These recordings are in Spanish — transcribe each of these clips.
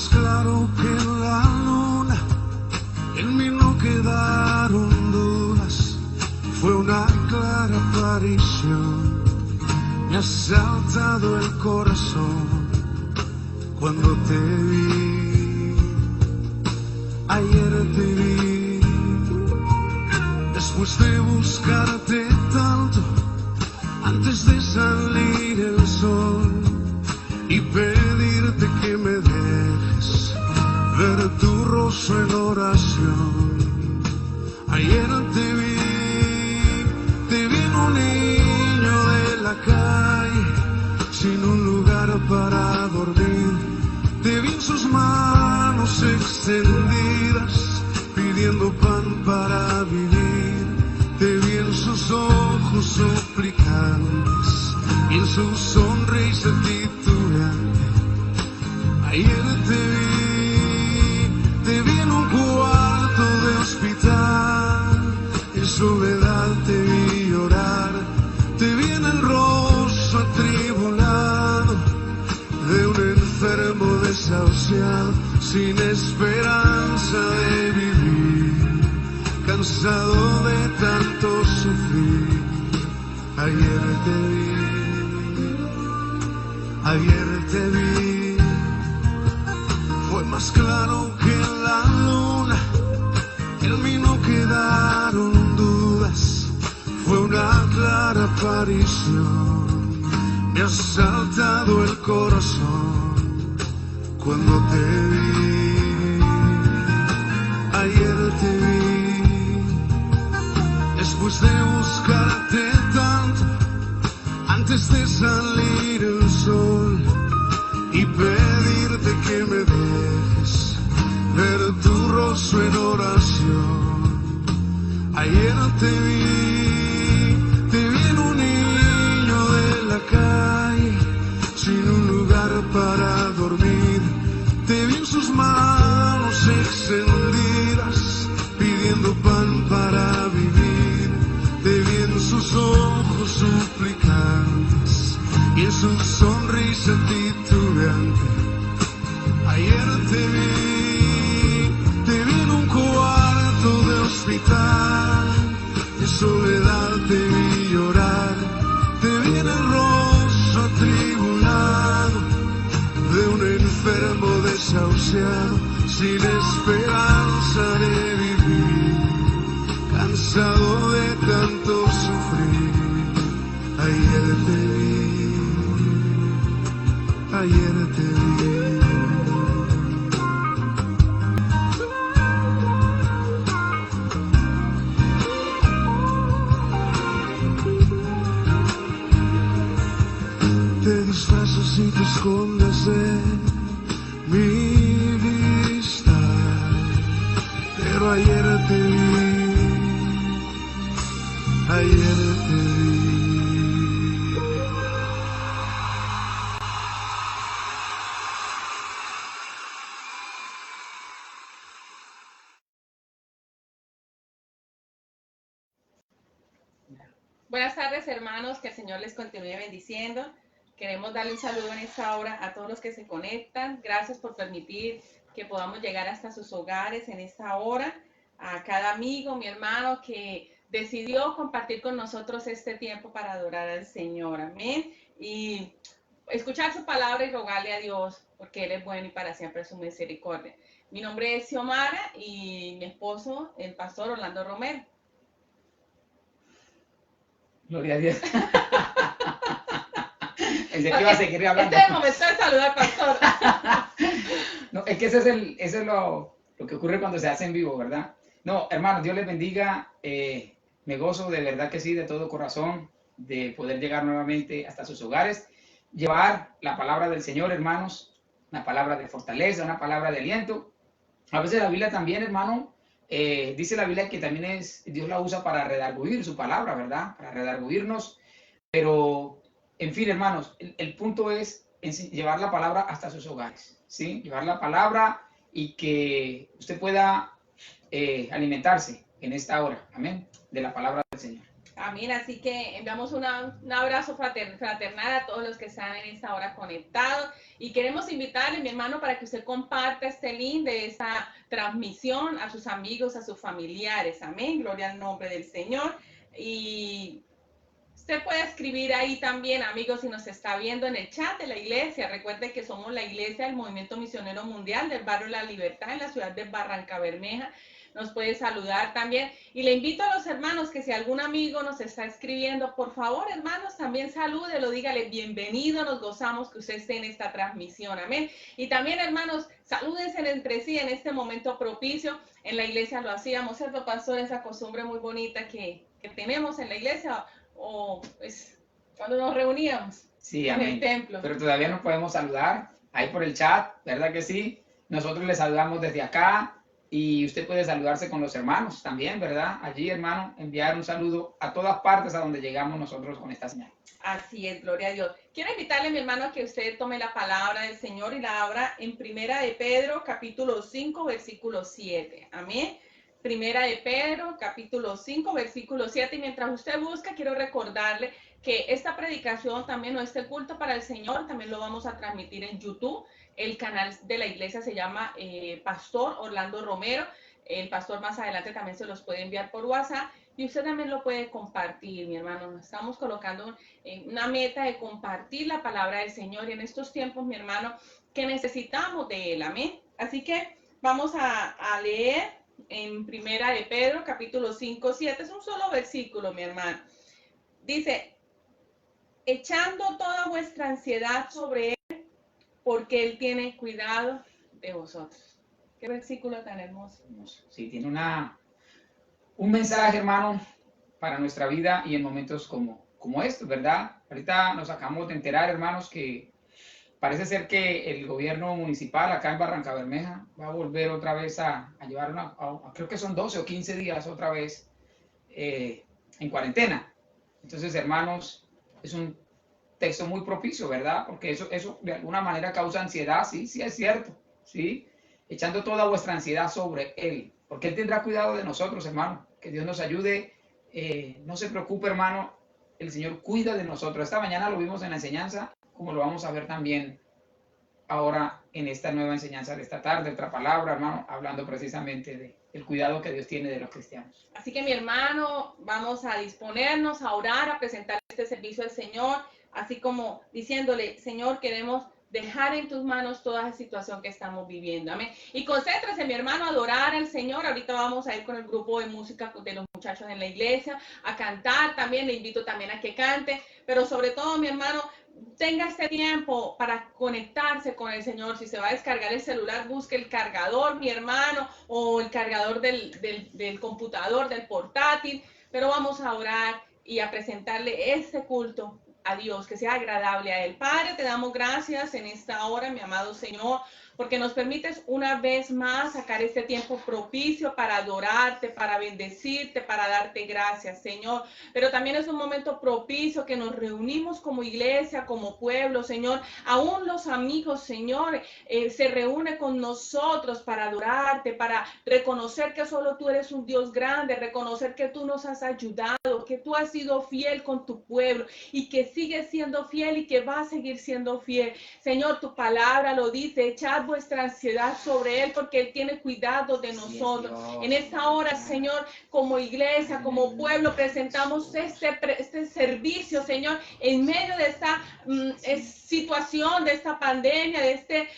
más claro que la luna, en mí no quedaron dudas, fue una clara aparición. Me ha saltado el corazón cuando te vi, ayer te vi, después de buscarte tanto, antes de salir el sol y pedirte que me dejes ver tu rostro en oración. Ayer te vi en un niño de la calle, sin un lugar para dormir. Te vi en sus manos extendidas, pidiendo pan para vivir. Te vi en sus ojos suplicantes y en su sonrisa titubeante. Ayer te vi en un cuarto de hospital, en soledad te vi llorar, te vi en el rostro atribulado de un enfermo desahuciado, sin esperanza de vivir, cansado de tanto sufrir. Ayer te vi, fue más claro que la luna, en mí no quedaron dudas, fue una clara aparición. Me ha saltado el corazón cuando te vi, ayer te vi, después de buscarte tanto, antes de salir el sol y pedirte que me dejes ver tu rostro en oración. Ayer te vi en un niño de la calle, sin un lugar para dormir. Te vi en sus manos extendidas, pidiendo pan para vivir. Te vi en sus ojos suplicantes y en su sonrisa titubeante. Ayer te vi en un cuarto de hospital, en soledad te vi llorar, te vi en el rostro atribulado de un enfermo desahuciado, sin esperanza de vivir, cansado de tanto sufrir. Ayer te vi, ayer te vi. Te disfrazas y te escondes de mi vista, pero ayer te vi, ayer te vi. Buenas tardes, hermanos, que el Señor les continúe bendiciendo. Queremos darle un saludo en esta hora a todos los que se conectan. Gracias por permitir que podamos llegar hasta sus hogares en esta hora. A cada amigo, mi hermano, que decidió compartir con nosotros este tiempo para adorar al Señor. Amén. Y escuchar su palabra y rogarle a Dios, porque Él es bueno y para siempre su misericordia. Mi nombre es Xiomara y mi esposo, el pastor Orlando Romero. Gloria a Dios. Pensé que iba a seguir hablando. Este es el momento de saludar al pastor. No, es que eso es lo que ocurre cuando se hace en vivo, ¿verdad? No, hermanos, Dios les bendiga. Me gozo de verdad que sí, de todo corazón, de poder llegar nuevamente hasta sus hogares, llevar la palabra del Señor, hermanos, una palabra de fortaleza, una palabra de aliento. A veces la Biblia también, hermano, dice la Biblia que también Dios la usa para redarguir su palabra, ¿verdad? Para redarguirnos. Pero, en fin, hermanos, el punto es llevar la palabra hasta sus hogares, ¿sí? Llevar la palabra y que usted pueda alimentarse en esta hora, amén, de la palabra del Señor. Amén, así que enviamos un abrazo fraternal a todos los que están en esta hora conectados y queremos invitarle, mi hermano, para que usted comparta este link de esta transmisión a sus amigos, a sus familiares. Amén, gloria al nombre del Señor. Y usted puede escribir ahí también, amigos, si nos está viendo en el chat de la iglesia. Recuerde que somos la iglesia del Movimiento Misionero Mundial del barrio La Libertad en la ciudad de Barrancabermeja. Nos puede saludar también. Y le invito a los hermanos que si algún amigo nos está escribiendo, por favor, hermanos, también salúdelo, dígale bienvenido, nos gozamos que usted esté en esta transmisión. Amén. Y también, hermanos, salúdense entre sí en este momento propicio. En la iglesia lo hacíamos, ¿cierto, pastor? Esa costumbre muy bonita que tenemos en la iglesia, o pues, cuando nos reuníamos Sí, en amén. el templo. Pero todavía nos podemos saludar ahí por el chat, ¿verdad que sí? Nosotros le saludamos desde acá. Y usted puede saludarse con los hermanos también, ¿verdad? Allí, hermano, enviar un saludo a todas partes a donde llegamos nosotros con esta señal. Así es, gloria a Dios. Quiero invitarle, mi hermano, a que usted tome la palabra del Señor y la abra en Primera de Pedro, capítulo 5, versículo 7. Amén. Primera de Pedro, capítulo 5, versículo 7. Y mientras usted busca, quiero recordarle que esta predicación también, o este culto para el Señor, también lo vamos a transmitir en YouTube. El canal de la iglesia se llama Pastor Orlando Romero. El pastor más adelante también se los puede enviar por WhatsApp. Y usted también lo puede compartir, mi hermano. Nos estamos colocando una meta de compartir la palabra del Señor. Y en estos tiempos, mi hermano, que necesitamos de Él. Amén. Así que vamos a leer en Primera de Pedro, capítulo 5, 7. Es un solo versículo, mi hermano. Dice, echando toda vuestra ansiedad sobre Él, porque Él tiene cuidado de vosotros. Qué versículo tan hermoso. Sí, tiene un mensaje, hermano, para nuestra vida y en momentos como estos, ¿verdad? Ahorita nos acabamos de enterar, hermanos, que parece ser que el gobierno municipal acá en Barrancabermeja va a volver otra vez a llevar creo que son 12 o 15 días otra vez en cuarentena. Entonces, hermanos, es un texto muy propicio, ¿verdad? Porque eso de alguna manera causa ansiedad, sí es cierto, ¿sí? Echando toda vuestra ansiedad sobre Él, porque Él tendrá cuidado de nosotros, hermano. Que Dios nos ayude, no se preocupe, hermano, el Señor cuida de nosotros. Esta mañana lo vimos en la enseñanza, como lo vamos a ver también ahora en esta nueva enseñanza de esta tarde, otra palabra, hermano, hablando precisamente del cuidado que Dios tiene de los cristianos. Así que, mi hermano, vamos a disponernos a orar, a presentar este servicio al Señor, así como diciéndole, Señor, queremos dejar en tus manos toda la situación que estamos viviendo. Amén. Y concéntrese, mi hermano, a adorar al Señor. Ahorita vamos a ir con el grupo de música de los muchachos en la iglesia, a cantar también. Le invito también a que cante. Pero sobre todo, mi hermano, tenga este tiempo para conectarse con el Señor. Si se va a descargar el celular, busque el cargador, mi hermano, o el cargador del computador, del portátil. Pero vamos a orar y a presentarle este culto a Dios, que sea agradable a Él. Padre, te damos gracias en esta hora, mi amado Señor, porque nos permites una vez más sacar este tiempo propicio para adorarte, para bendecirte, para darte gracias, Señor. Pero también es un momento propicio que nos reunimos como iglesia, como pueblo, Señor. Aún los amigos, Señor, se reúnen con nosotros para adorarte, para reconocer que solo tú eres un Dios grande, reconocer que tú nos has ayudado, que tú has sido fiel con tu pueblo y que sigues siendo fiel y que va a seguir siendo fiel. Señor, tu palabra lo dice, echad vuestra ansiedad sobre Él porque Él tiene cuidado de nosotros. En esta hora, Señor, como iglesia, como pueblo, presentamos este servicio, Señor, en medio de esta situación, de esta pandemia, de este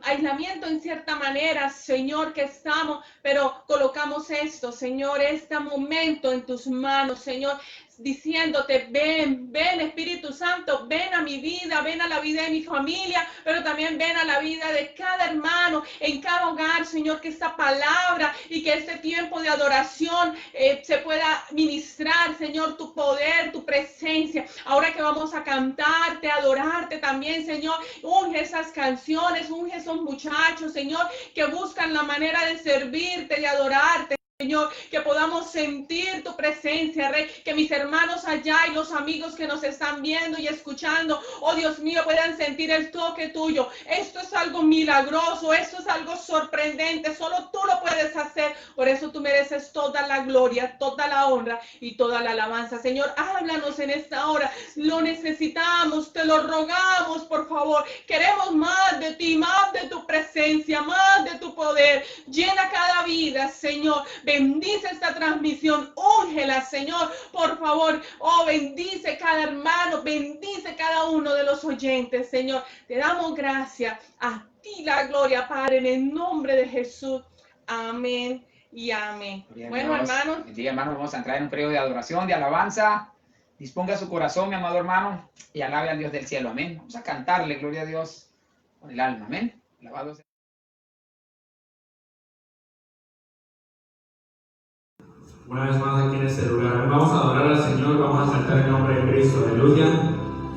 aislamiento en cierta manera, Señor, que estamos, pero colocamos esto, Señor, este momento en tus manos, Señor, diciéndote, ven Espíritu Santo, ven a mi vida, ven a la vida de mi familia, pero también ven a la vida de cada hermano, en cada hogar, Señor, que esta palabra y que este tiempo de adoración se pueda ministrar, Señor, tu poder, tu presencia. Ahora que vamos a cantarte, adorarte también, Señor, unge esas canciones, unge esos muchachos, Señor, que buscan la manera de servirte, de adorarte, Señor, que podamos sentir tu presencia, Rey, que mis hermanos allá y los amigos que nos están viendo y escuchando, oh Dios mío, puedan sentir el toque tuyo. Esto es algo milagroso, esto es algo sorprendente, solo tú lo puedes hacer. Por eso tú mereces toda la gloria, toda la honra y toda la alabanza. Señor, háblanos en esta hora, lo necesitamos, te lo rogamos, por favor. Queremos más de ti, más de tu presencia, más de tu poder. Llena cada vida, Señor. Bendice esta transmisión, úngela, Señor, por favor. Oh, bendice cada hermano, bendice cada uno de los oyentes, Señor. Te damos gracias, a ti la gloria, Padre, en el nombre de Jesús. Amén y amén. Bueno, hermanos. Bendiga, hermano, vamos a entrar en un periodo de adoración, de alabanza. Disponga su corazón, mi amado hermano, y alabe al Dios del cielo. Amén. Vamos a cantarle, gloria a Dios, con el alma. Amén. Alabado sea. Una vez más aquí en este lugar, vamos a adorar al Señor, vamos a saltar el nombre de Cristo, aleluya.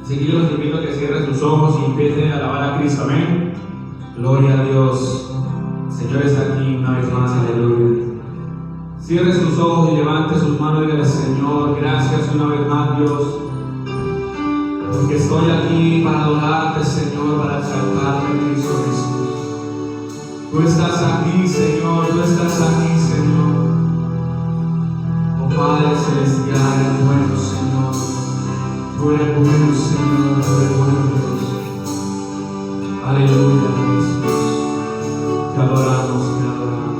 Así que yo los invito a que cierren sus ojos y empiecen a alabar a Cristo, amén. Gloria a Dios, el Señor está aquí una vez más, aleluya. Cierre sus ojos y levante sus manos y dígale: Señor, gracias una vez más, Dios, porque estoy aquí para adorarte, Señor, para exaltarte, Cristo Jesús. Tú estás aquí, Señor, tú estás aquí, Señor. Padre celestial, eres bueno, Señor. Tú eres bueno, Señor. Tú eres bueno, Dios. Aleluya, Jesús. Te adoramos, te adoramos.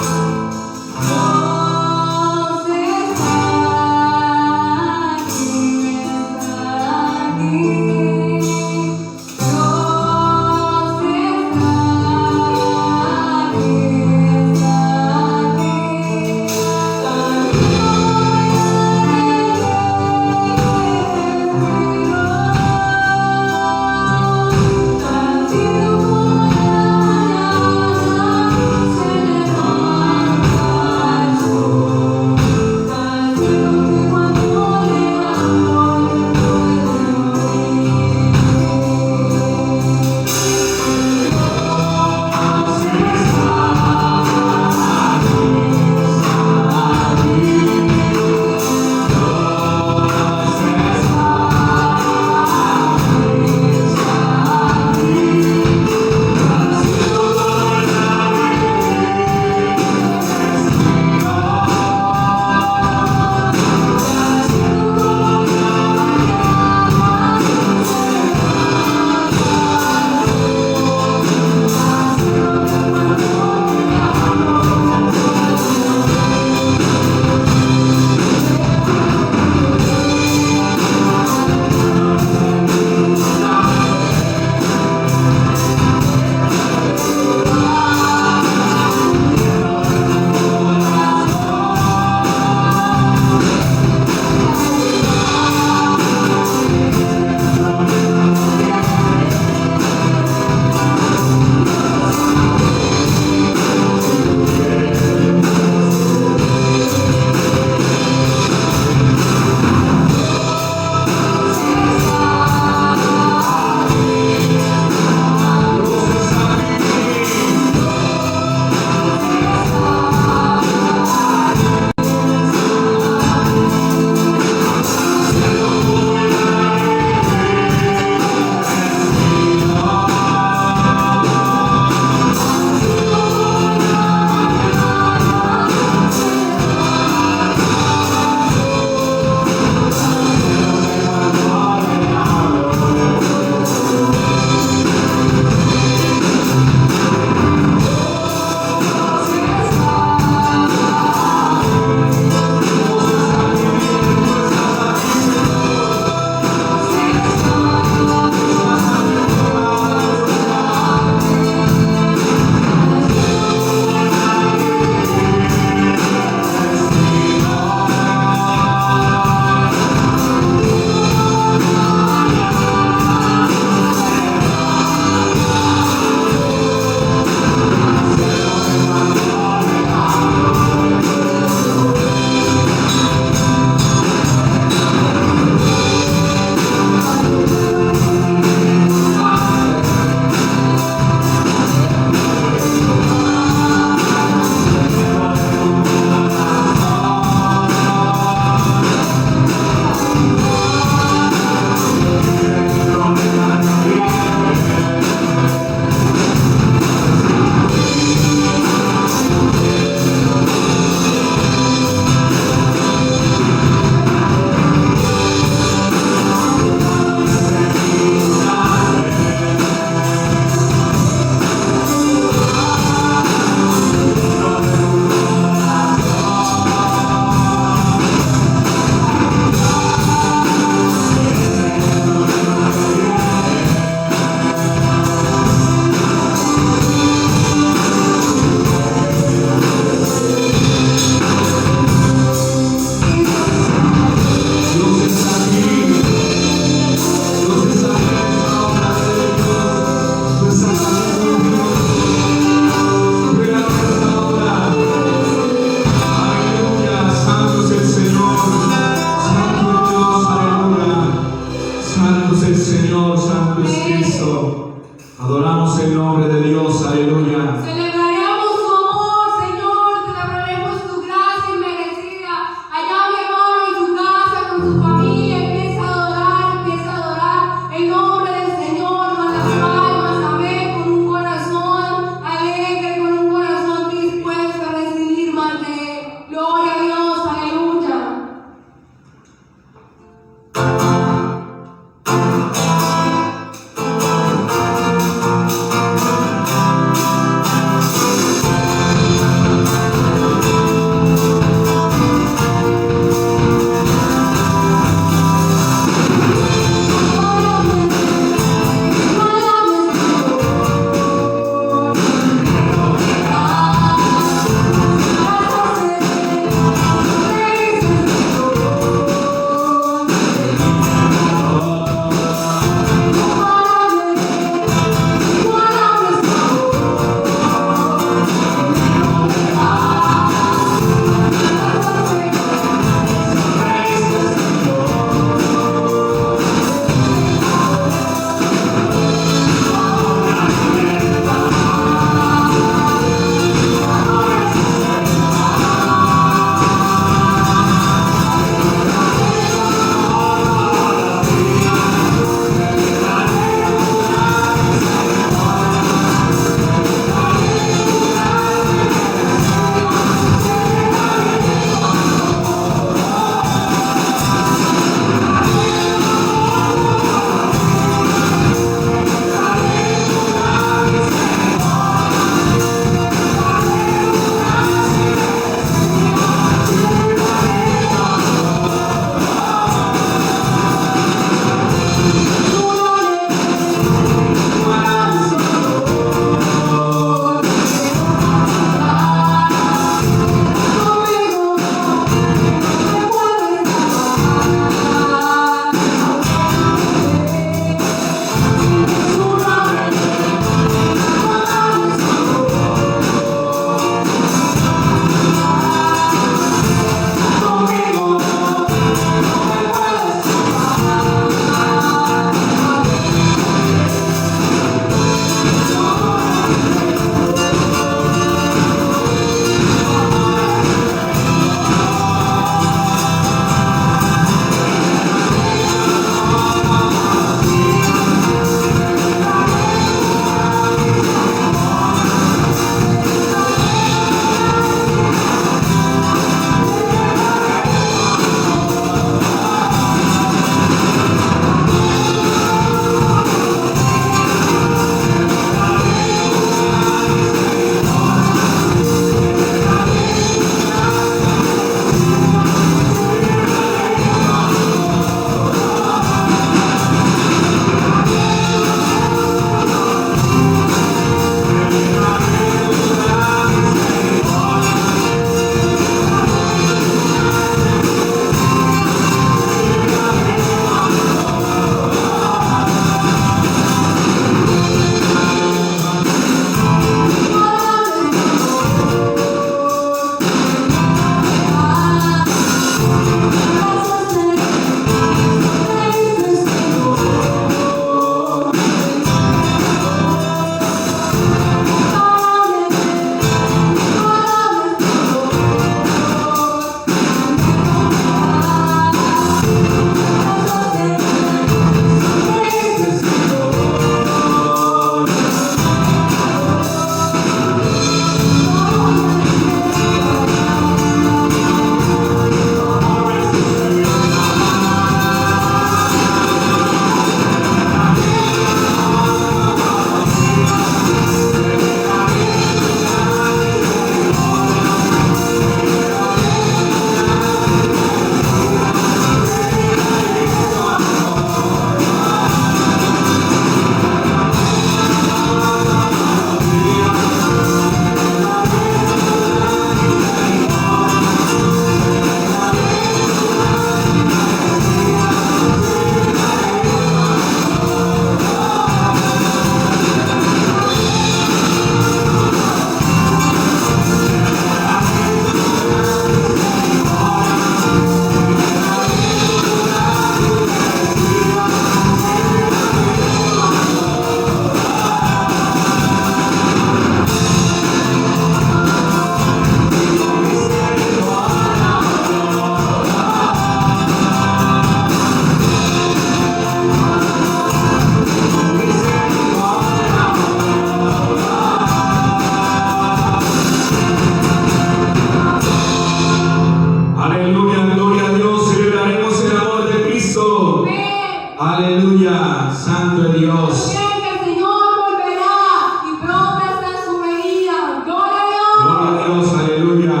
Santo es Dios. Porque el Señor volverá y pronto está su venida. Gloria a Dios. Gloria a Dios, aleluya.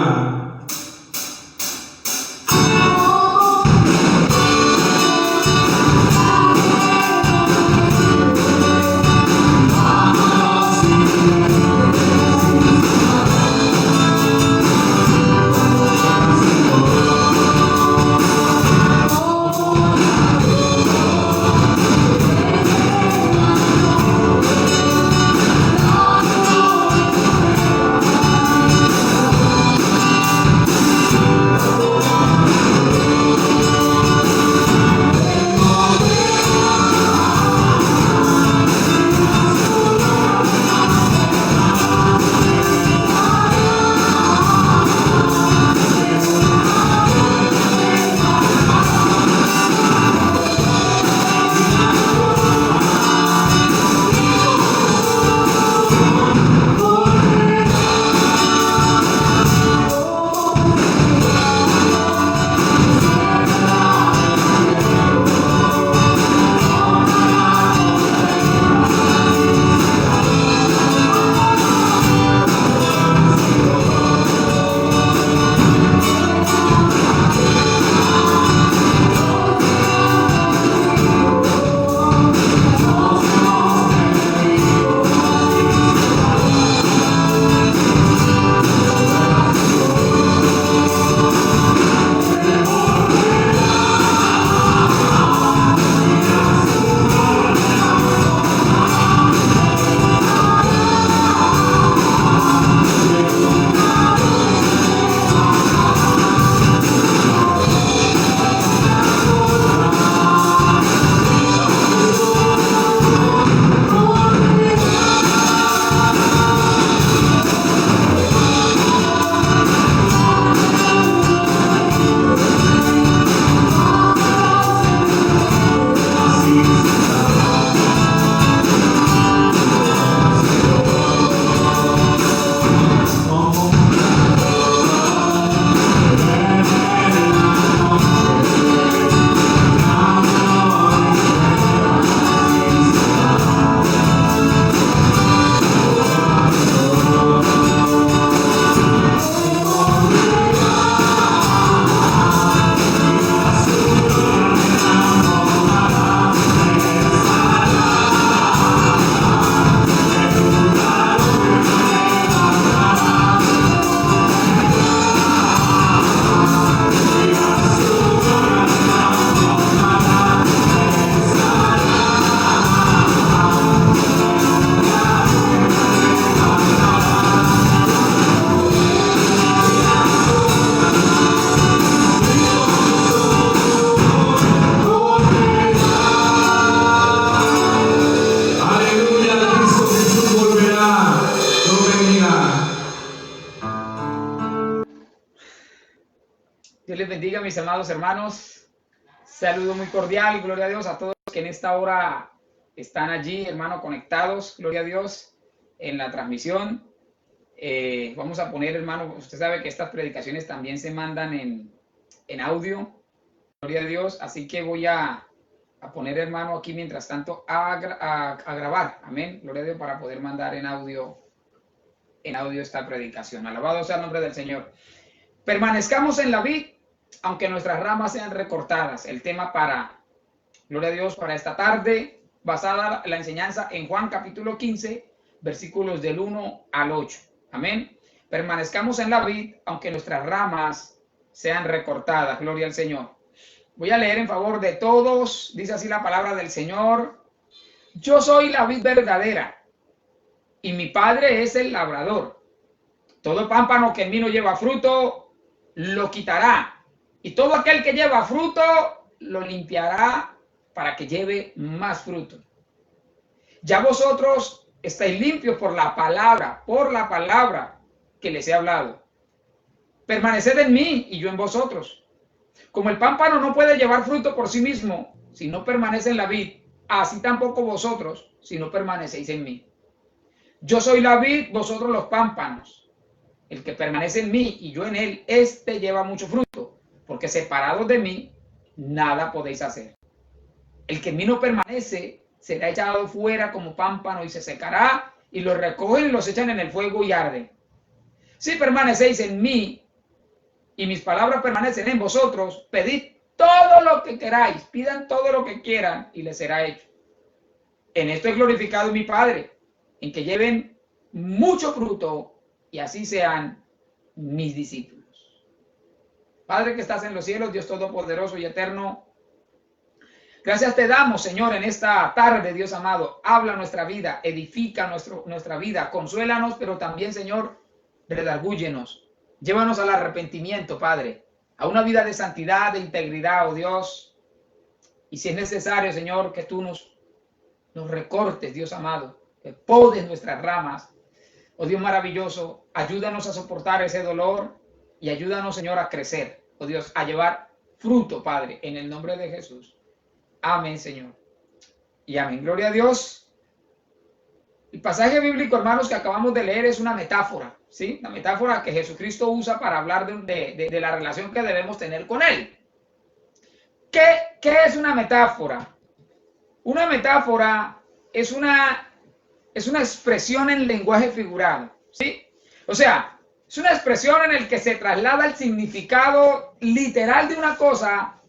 Dios les bendiga, mis amados hermanos. Saludo muy cordial, gloria a Dios, a todos los que en esta hora están allí, hermano, conectados, gloria a Dios, en la transmisión. Vamos a poner, hermano, usted sabe que estas predicaciones también se mandan en audio, gloria a Dios, así que voy a poner, hermano, aquí mientras tanto a grabar, amén, gloria a Dios, para poder mandar en audio esta predicación. Alabado sea el nombre del Señor. Permanezcamos en la vid, aunque nuestras ramas sean recortadas. El tema para, gloria a Dios, para esta tarde, basada en la enseñanza en Juan capítulo 15, versículos del 1 al 8. Amén. Permanezcamos en la vid, aunque nuestras ramas sean recortadas. Gloria al Señor. Voy a leer en favor de todos. Dice así la palabra del Señor. Yo soy la vid verdadera, y mi Padre es el labrador. Todo pámpano que en mí no lleva fruto, lo quitará. Y todo aquel que lleva fruto, lo limpiará para que lleve más fruto. Ya vosotros estáis limpios por la palabra que les he hablado. Permaneced en mí y yo en vosotros. Como el pámpano no puede llevar fruto por sí mismo, si no permanece en la vid, así tampoco vosotros, si no permanecéis en mí. Yo soy la vid, vosotros los pámpanos. El que permanece en mí y yo en él, este lleva mucho fruto, porque separados de mí, nada podéis hacer. El que en mí no permanece, será echado fuera como pámpano y se secará, y los recogen y los echan en el fuego y arden. Si permanecéis en mí y mis palabras permanecen en vosotros, pedid todo lo que queráis, pidan todo lo que quieran y les será hecho. En esto es glorificado mi Padre, en que lleven mucho fruto y así sean mis discípulos. Padre que estás en los cielos, Dios todopoderoso y eterno, gracias te damos, Señor, en esta tarde, Dios amado. Habla nuestra vida, edifica nuestra vida, consuélanos, pero también, Señor, redargúyenos. Llévanos al arrepentimiento, Padre, a una vida de santidad, de integridad, oh Dios. Y si es necesario, Señor, que tú nos recortes, Dios amado, que podes nuestras ramas. Oh Dios maravilloso, ayúdanos a soportar ese dolor y ayúdanos, Señor, a crecer, oh Dios, a llevar fruto, Padre, en el nombre de Jesús. Amén, Señor. Y amén. Gloria a Dios. El pasaje bíblico, hermanos, que acabamos de leer es una metáfora, ¿sí? La metáfora que Jesucristo usa para hablar de la relación que debemos tener con Él. ¿Qué es una metáfora? Una metáfora es una expresión en lenguaje figurado, ¿sí? O sea, es una expresión en la que se traslada el significado literal de una cosa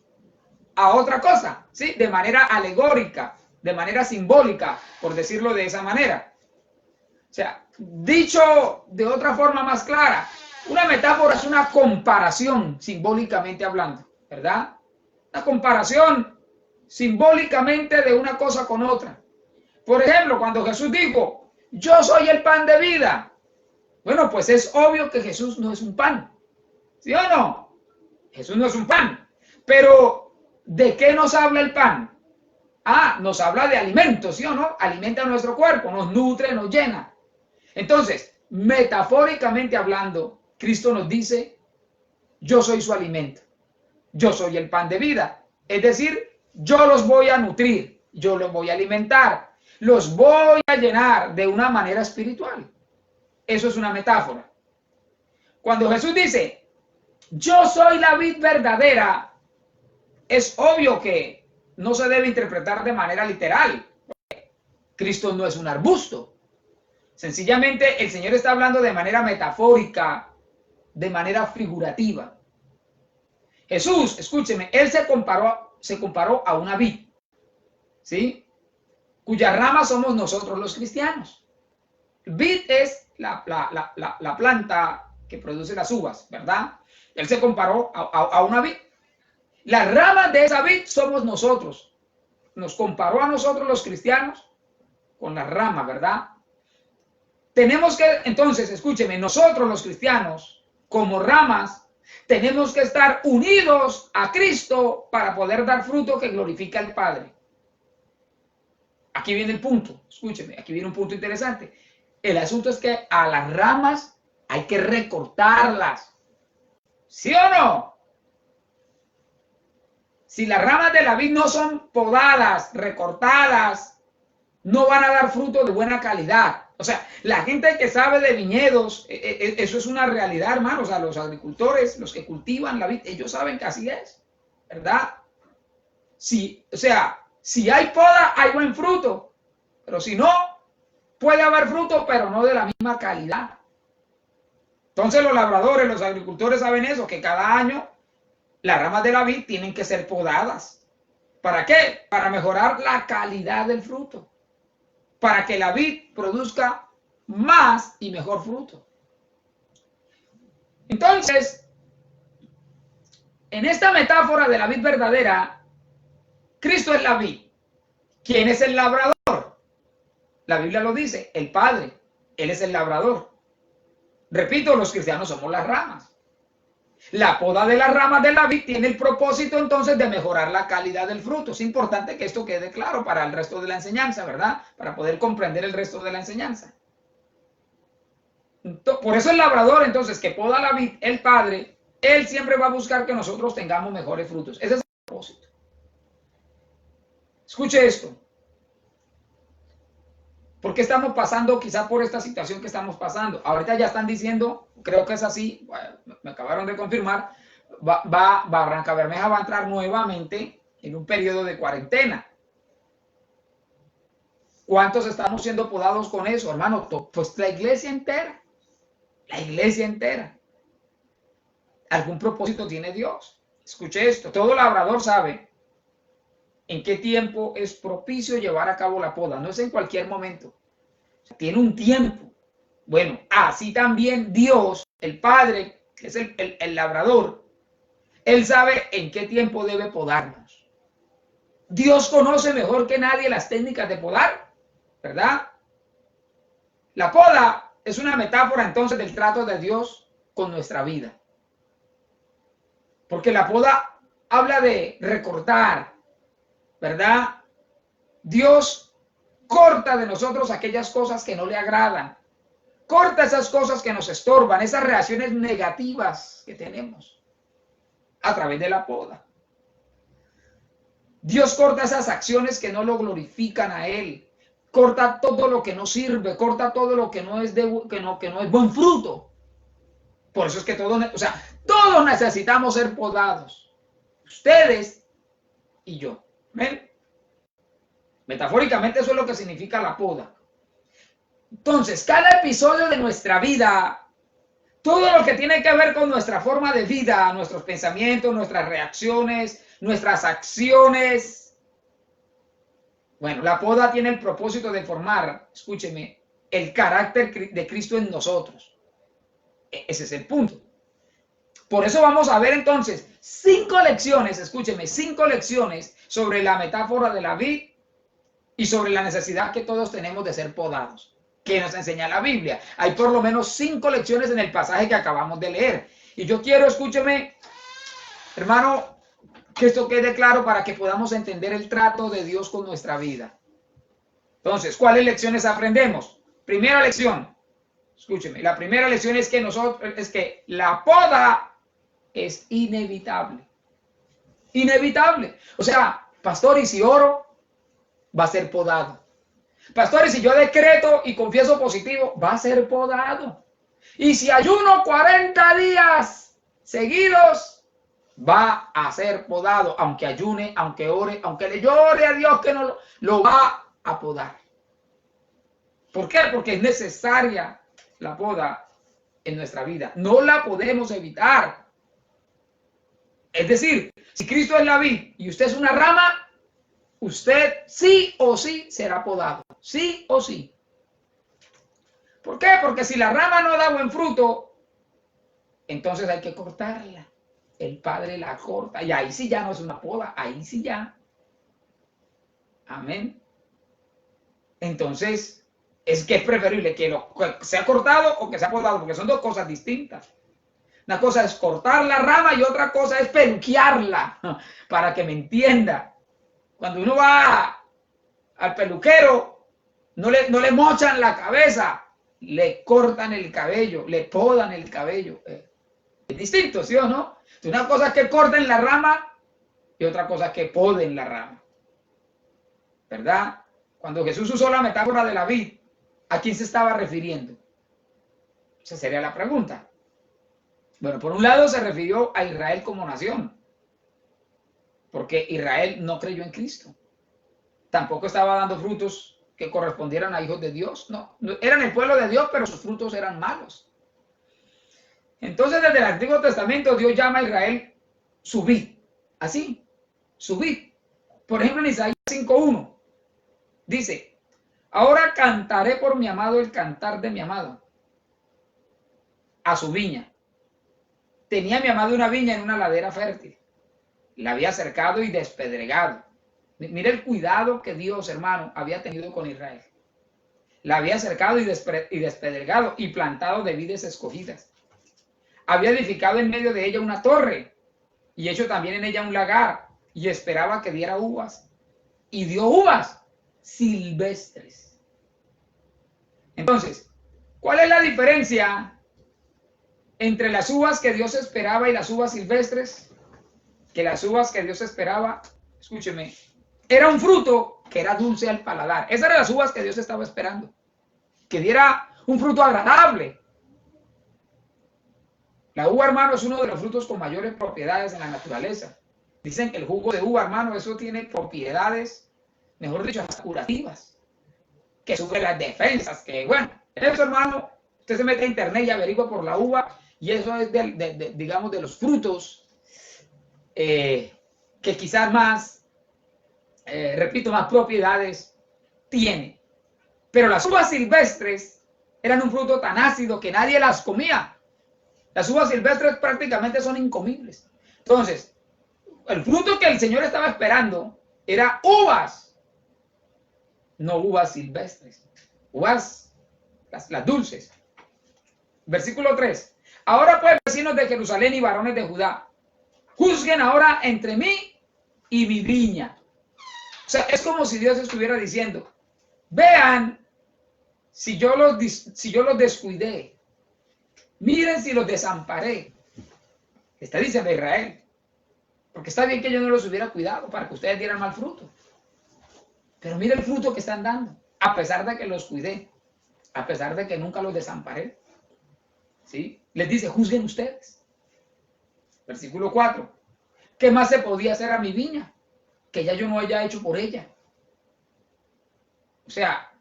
a otra cosa, ¿sí? De manera alegórica, de manera simbólica, por decirlo de esa manera. O sea, dicho de otra forma más clara, una metáfora es una comparación simbólicamente hablando, ¿verdad? Una comparación simbólicamente de una cosa con otra. Por ejemplo, cuando Jesús dijo, yo soy el pan de vida. Bueno, pues es obvio que Jesús no es un pan, ¿sí o no? Jesús no es un pan, pero ¿de qué nos habla el pan? Ah, nos habla de alimento, ¿sí o no? Alimenta nuestro cuerpo, nos nutre, nos llena. Entonces, metafóricamente hablando, Cristo nos dice, yo soy su alimento, yo soy el pan de vida. Es decir, yo los voy a nutrir, yo los voy a alimentar, los voy a llenar de una manera espiritual. Eso es una metáfora. Cuando Jesús dice, yo soy la vid verdadera, es obvio que no se debe interpretar de manera literal. Cristo no es un arbusto. Sencillamente el Señor está hablando de manera metafórica, de manera figurativa. Jesús, escúcheme, Él se comparó a una vid, ¿sí? Cuya rama somos nosotros los cristianos. Vid es la planta que produce las uvas, ¿verdad? Él se comparó a una vid. Las ramas de esa vid somos nosotros. Nos comparó a nosotros los cristianos con las ramas, ¿verdad? Tenemos que, entonces, escúcheme, nosotros los cristianos, como ramas, tenemos que estar unidos a Cristo para poder dar fruto que glorifica al Padre. Aquí viene el punto, escúcheme, aquí viene un punto interesante. El asunto es que a las ramas hay que recortarlas. ¿Sí o no? Si las ramas de la vid no son podadas, recortadas, no van a dar fruto de buena calidad. O sea, la gente que sabe de viñedos, eso es una realidad, hermanos. O sea, los agricultores, los que cultivan la vid, ellos saben que así es, ¿verdad? Sí, o sea, si hay poda, hay buen fruto. Pero si no, puede haber fruto, pero no de la misma calidad. Entonces los labradores, los agricultores saben eso, que cada año las ramas de la vid tienen que ser podadas. ¿Para qué? Para mejorar la calidad del fruto. Para que la vid produzca más y mejor fruto. Entonces, en esta metáfora de la vid verdadera, Cristo es la vid. ¿Quién es el labrador? La Biblia lo dice, el Padre. Él es el labrador. Repito, los cristianos somos las ramas. La poda de las ramas de la vid tiene el propósito entonces de mejorar la calidad del fruto. Es importante que esto quede claro para el resto de la enseñanza, ¿verdad? Para poder comprender el resto de la enseñanza. Por eso el labrador entonces que poda la vid, el Padre, Él siempre va a buscar que nosotros tengamos mejores frutos. Ese es el propósito. Escuche esto. ¿Por qué estamos pasando quizá por esta situación que estamos pasando? Ahorita ya están diciendo, creo que es así, bueno, me acabaron de confirmar, Barrancabermeja va a entrar nuevamente en un periodo de cuarentena. ¿Cuántos estamos siendo podados con eso, hermano? Pues la iglesia entera. La iglesia entera. ¿Algún propósito tiene Dios? Escuche esto. Todo labrador sabe en qué tiempo es propicio llevar a cabo la poda. No es en cualquier momento. Tiene un tiempo. Bueno, así también Dios, el Padre, que es el labrador, Él sabe en qué tiempo debe podarnos. Dios conoce mejor que nadie las técnicas de podar, ¿verdad? La poda es una metáfora entonces del trato de Dios con nuestra vida. Porque la poda habla de recortar, ¿verdad? Dios corta de nosotros aquellas cosas que no le agradan. Corta esas cosas que nos estorban, esas reacciones negativas que tenemos a través de la poda. Dios corta esas acciones que no lo glorifican a Él. Corta todo lo que no sirve, corta todo lo que no es, que no es buen fruto. Por eso es que todos necesitamos ser podados. Ustedes y yo. ¿Ven? Metafóricamente eso es lo que significa la poda. Entonces, cada episodio de nuestra vida, todo lo que tiene que ver con nuestra forma de vida, nuestros pensamientos, nuestras reacciones, nuestras acciones. Bueno, la poda tiene el propósito de formar, escúcheme, el carácter de Cristo en nosotros. Ese es el punto. Por eso vamos a ver entonces 5 lecciones, escúcheme, 5 lecciones sobre la metáfora de la vid y sobre la necesidad que todos tenemos de ser podados, que nos enseña la Biblia. Hay por lo menos 5 lecciones en el pasaje que acabamos de leer. Y yo quiero, escúcheme, hermano, que esto quede claro para que podamos entender el trato de Dios con nuestra vida. Entonces, ¿cuáles lecciones aprendemos? Primera lección, escúcheme, la primera lección es que la poda es inevitable. Inevitable. O sea, pastor, y si oro, va a ser podado. Pastor, y si yo decreto y confieso positivo, va a ser podado. Y si ayuno 40 días seguidos, va a ser podado. Aunque ayune, aunque ore, aunque le llore a Dios que no lo va a podar. ¿Por qué? Porque es necesaria la poda en nuestra vida. No la podemos evitar. Es decir, si Cristo es la vid y usted es una rama, usted sí o sí será podado. Sí o sí. ¿Por qué? Porque si la rama no da buen fruto, entonces hay que cortarla. El Padre la corta. Y ahí sí ya no es una poda. Ahí sí ya. Amén. Entonces, es que es preferible que sea cortado o que sea podado, porque son dos cosas distintas. Una cosa es cortar la rama y otra cosa es peluquearla, para que me entienda. Cuando uno va al peluquero, no le mochan la cabeza, le cortan el cabello, le podan el cabello. Es distinto, ¿sí o no? Una cosa es que corten la rama y otra cosa es que poden la rama. ¿Verdad? Cuando Jesús usó la metáfora de la vid, ¿a quién se estaba refiriendo? Esa sería la pregunta. Bueno, por un lado se refirió a Israel como nación, porque Israel no creyó en Cristo. Tampoco estaba dando frutos que correspondieran a hijos de Dios. No, eran el pueblo de Dios, pero sus frutos eran malos. Entonces, desde el Antiguo Testamento, Dios llama a Israel su vid. Así, su vid. Por ejemplo, en Isaías 5:1 dice: ahora cantaré por mi amado el cantar de mi amado a su viña. Tenía mi amado una viña en una ladera fértil. La había cercado y despedregado. Mira el cuidado que Dios, hermano, había tenido con Israel. La había cercado y despedregado y plantado de vides escogidas. Había edificado en medio de ella una torre y hecho también en ella un lagar, y esperaba que diera uvas. Y dio uvas silvestres. Entonces, ¿cuál es la diferencia entre las uvas que Dios esperaba y las uvas silvestres? Que las uvas que Dios esperaba, escúcheme, era un fruto que era dulce al paladar. Esas eran las uvas que Dios estaba esperando. Que diera un fruto agradable. La uva, hermano, es uno de los frutos con mayores propiedades en la naturaleza. Dicen que el jugo de uva, hermano, eso tiene propiedades, mejor dicho, hasta curativas. que sube las defensas, que bueno, eso hermano, usted se mete a internet y averigua por la uva, y eso es digamos, de los frutos que quizás más, repito, más propiedades tiene. Pero las uvas silvestres eran un fruto tan ácido que nadie las comía. Las uvas silvestres prácticamente son incomibles. Entonces, el fruto que el Señor estaba esperando era uvas, no uvas silvestres, uvas, las dulces. Versículo 3. Ahora pues, vecinos de Jerusalén y varones de Judá, juzguen ahora entre mí y mi viña. O sea, es como si Dios estuviera diciendo, vean si yo los descuidé, miren si los desamparé. Está diciendo Israel, porque está bien que yo no los hubiera cuidado para que ustedes dieran mal fruto. Pero mira el fruto que están dando, a pesar de que los cuidé, a pesar de que nunca los desamparé. ¿Sí? Les dice, juzguen ustedes. Versículo 4. ¿Qué más se podía hacer a mi viña que ya yo no haya hecho por ella? O sea,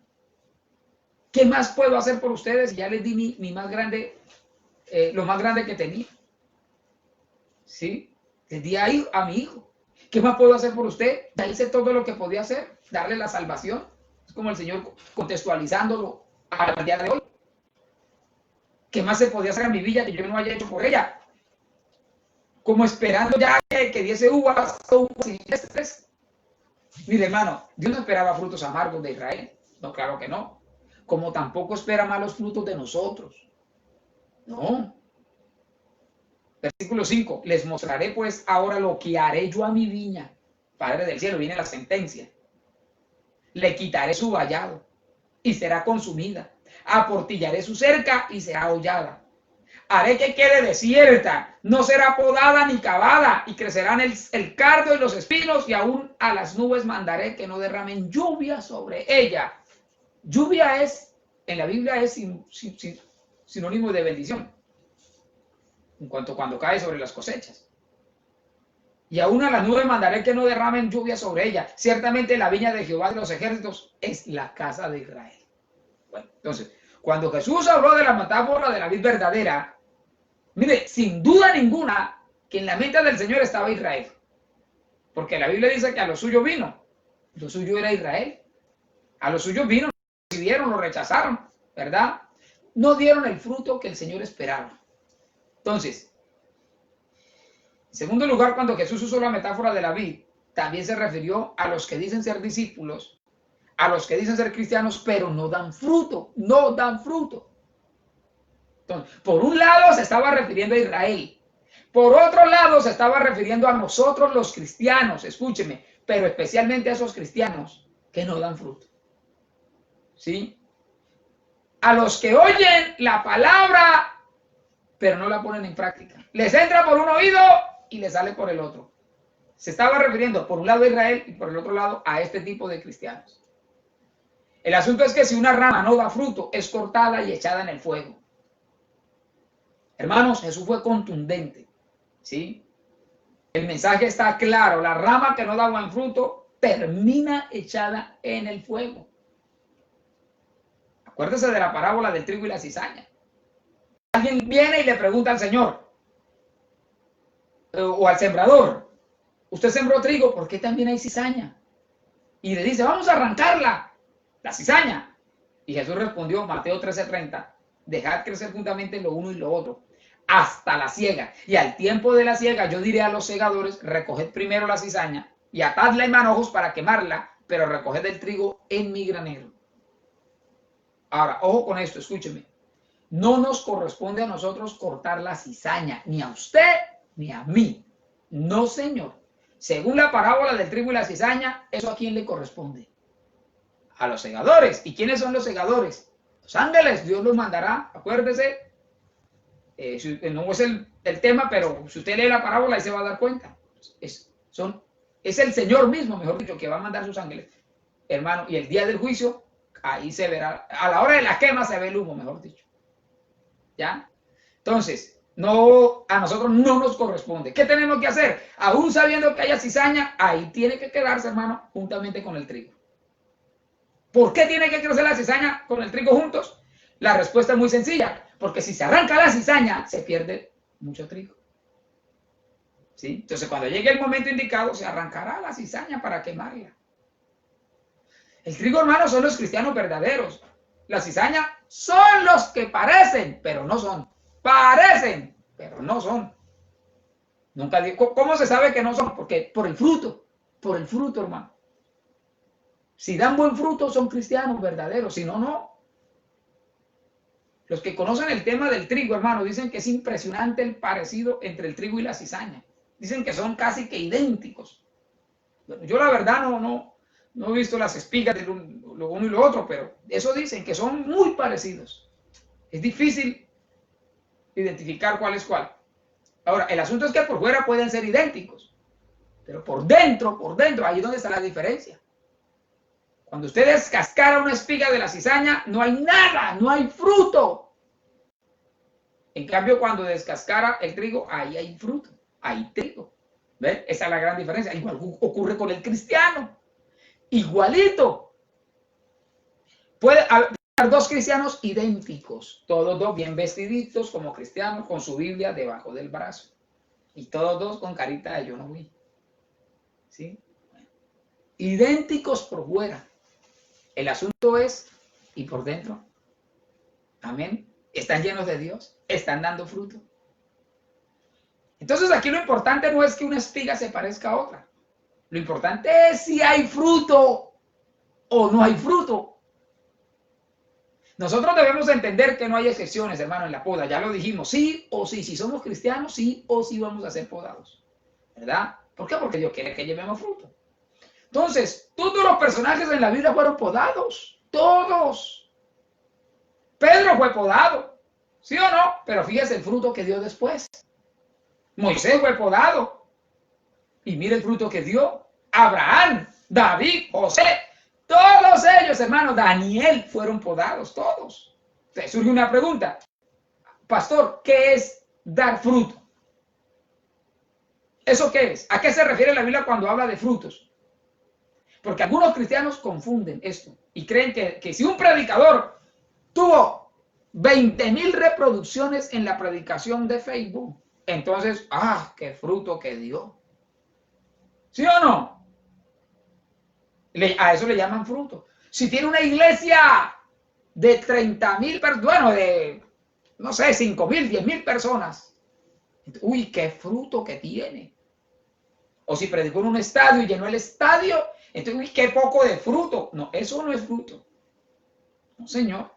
¿qué más puedo hacer por ustedes? Ya les di mi más grande, lo más grande que tenía. ¿Sí? Les di a mi hijo. ¿Qué más puedo hacer por usted? Ya hice todo lo que podía hacer, darle la salvación. Es como el Señor contextualizándolo al día de hoy. ¿Qué más se podía hacer a mi viña que yo no haya hecho por ella? Como esperando ya que diese uvas silvestres. Mire, hermano, Dios no esperaba frutos amargos de Israel. No, claro que no. Como tampoco espera malos frutos de nosotros. No. Versículo 5. Les mostraré pues ahora lo que haré yo a mi viña. Padre del cielo, viene la sentencia. Le quitaré su vallado y será consumida. Aportillaré su cerca y será hollada. Haré que quede desierta, no será podada ni cavada, y crecerán el cardo y los espinos, y aún a las nubes mandaré que no derramen lluvia sobre ella. Lluvia es, en la Biblia es sinónimo de bendición, en cuanto cuando cae sobre las cosechas. Y aún a las nubes mandaré que no derramen lluvia sobre ella. Ciertamente la viña de Jehová de los ejércitos es la casa de Israel. Bueno, entonces, cuando Jesús habló de la metáfora de la vid verdadera, mire, sin duda ninguna que en la mente del Señor estaba Israel. Porque la Biblia dice que a lo suyo vino. Lo suyo era Israel. A lo suyo vino, lo recibieron, lo rechazaron, ¿verdad? No dieron el fruto que el Señor esperaba. Entonces, en segundo lugar, cuando Jesús usó la metáfora de la vid, también se refirió a los que dicen ser discípulos, a los que dicen ser cristianos, pero no dan fruto, no dan fruto. Entonces, por un lado se estaba refiriendo a Israel, por otro lado se estaba refiriendo a nosotros los cristianos, escúcheme, pero especialmente a esos cristianos que no dan fruto. ¿Sí? A los que oyen la palabra, pero no la ponen en práctica. Les entra por un oído y les sale por el otro. Se estaba refiriendo por un lado a Israel y por el otro lado a este tipo de cristianos. El asunto es que si una rama no da fruto, es cortada y echada en el fuego. Hermanos, Jesús fue contundente, ¿sí? El mensaje está claro. La rama que no da buen fruto termina echada en el fuego. Acuérdese de la parábola del trigo y la cizaña. Alguien viene y le pregunta al Señor o al sembrador, usted sembró trigo, ¿por qué también hay cizaña? Y le dice, vamos a arrancarla, la cizaña. Y Jesús respondió, Mateo 13:30, dejad crecer juntamente lo uno y lo otro, hasta la siega. Y al tiempo de la siega yo diré a los segadores, recoged primero la cizaña y atadla en manojos para quemarla, pero recoged el trigo en mi granero. Ahora, ojo con esto, escúcheme. No nos corresponde a nosotros cortar la cizaña, ni a usted ni a mí. No, señor. Según la parábola del trigo y la cizaña, ¿eso a quién le corresponde? A los segadores. ¿Y quiénes son los segadores? Los ángeles. Dios los mandará. Acuérdese. No es el tema, pero si usted lee la parábola, ahí se va a dar cuenta. Es el Señor mismo, mejor dicho, que va a mandar sus ángeles. Hermano, y el día del juicio, ahí se verá. A la hora de la quema se ve el humo, mejor dicho. ¿Ya? Entonces, no, a nosotros no nos corresponde. ¿Qué tenemos que hacer? Aún sabiendo que haya cizaña, ahí tiene que quedarse, hermano, juntamente con el trigo. ¿Por qué tiene que crecer la cizaña con el trigo juntos? La respuesta es muy sencilla, porque si se arranca la cizaña, se pierde mucho trigo. ¿Sí? Entonces, cuando llegue el momento indicado, se arrancará la cizaña para quemarla. El trigo, hermanos, son los cristianos verdaderos. La cizaña son los que parecen, pero no son. Parecen, pero no son. Nunca digo, ¿cómo se sabe que no son? Porque por el fruto, hermano. Si dan buen fruto, son cristianos verdaderos, si no, no. Los que conocen el tema del trigo, hermano, dicen que es impresionante el parecido entre el trigo y la cizaña. Dicen que son casi que idénticos. Bueno, yo la verdad no he visto las espigas de lo uno y lo otro, pero eso dicen que son muy parecidos. Es difícil identificar cuál es cuál. Ahora, el asunto es que por fuera pueden ser idénticos, pero por dentro, ahí es donde está la diferencia. Cuando usted descascara una espiga de la cizaña, no hay nada, no hay fruto. En cambio, cuando descascara el trigo, ahí hay fruto, hay trigo. ¿Ven? Esa es la gran diferencia. Igual ocurre con el cristiano. Igualito. Puede haber dos cristianos idénticos, todos dos bien vestiditos como cristianos, con su Biblia debajo del brazo. Y todos dos con carita de yo no vi. ¿Sí? Idénticos por fuera. El asunto es, ¿y por dentro? Amén. ¿Están llenos de Dios? ¿Están dando fruto? Entonces aquí lo importante no es que una espiga se parezca a otra. Lo importante es si hay fruto o no hay fruto. Nosotros debemos entender que no hay excepciones, hermano, en la poda. Ya lo dijimos, sí o sí. Si somos cristianos, sí o sí vamos a ser podados. ¿Verdad? ¿Por qué? Porque Dios quiere que llevemos fruto. Entonces, todos los personajes en la Biblia fueron podados. Todos. Pedro fue podado. ¿Sí o no? Pero fíjese el fruto que dio después. Moisés fue podado. Y mire el fruto que dio. Abraham, David, José. Todos ellos, hermanos, Daniel, fueron podados. Todos. Entonces, surge una pregunta. Pastor, ¿qué es dar fruto? ¿Eso qué es? ¿A qué se refiere la Biblia cuando habla de frutos? Porque algunos cristianos confunden esto y creen que si un predicador tuvo 20,000 reproducciones en la predicación de Facebook, entonces, qué fruto que dio. ¿Sí o no? A eso le llaman fruto. Si tiene una iglesia de 30,000 personas, bueno, de, no sé, 5,000, 10,000 personas, uy, qué fruto que tiene. O si predicó en un estadio y llenó el estadio, entonces, uy, qué poco de fruto. No, eso no es fruto. No, señor.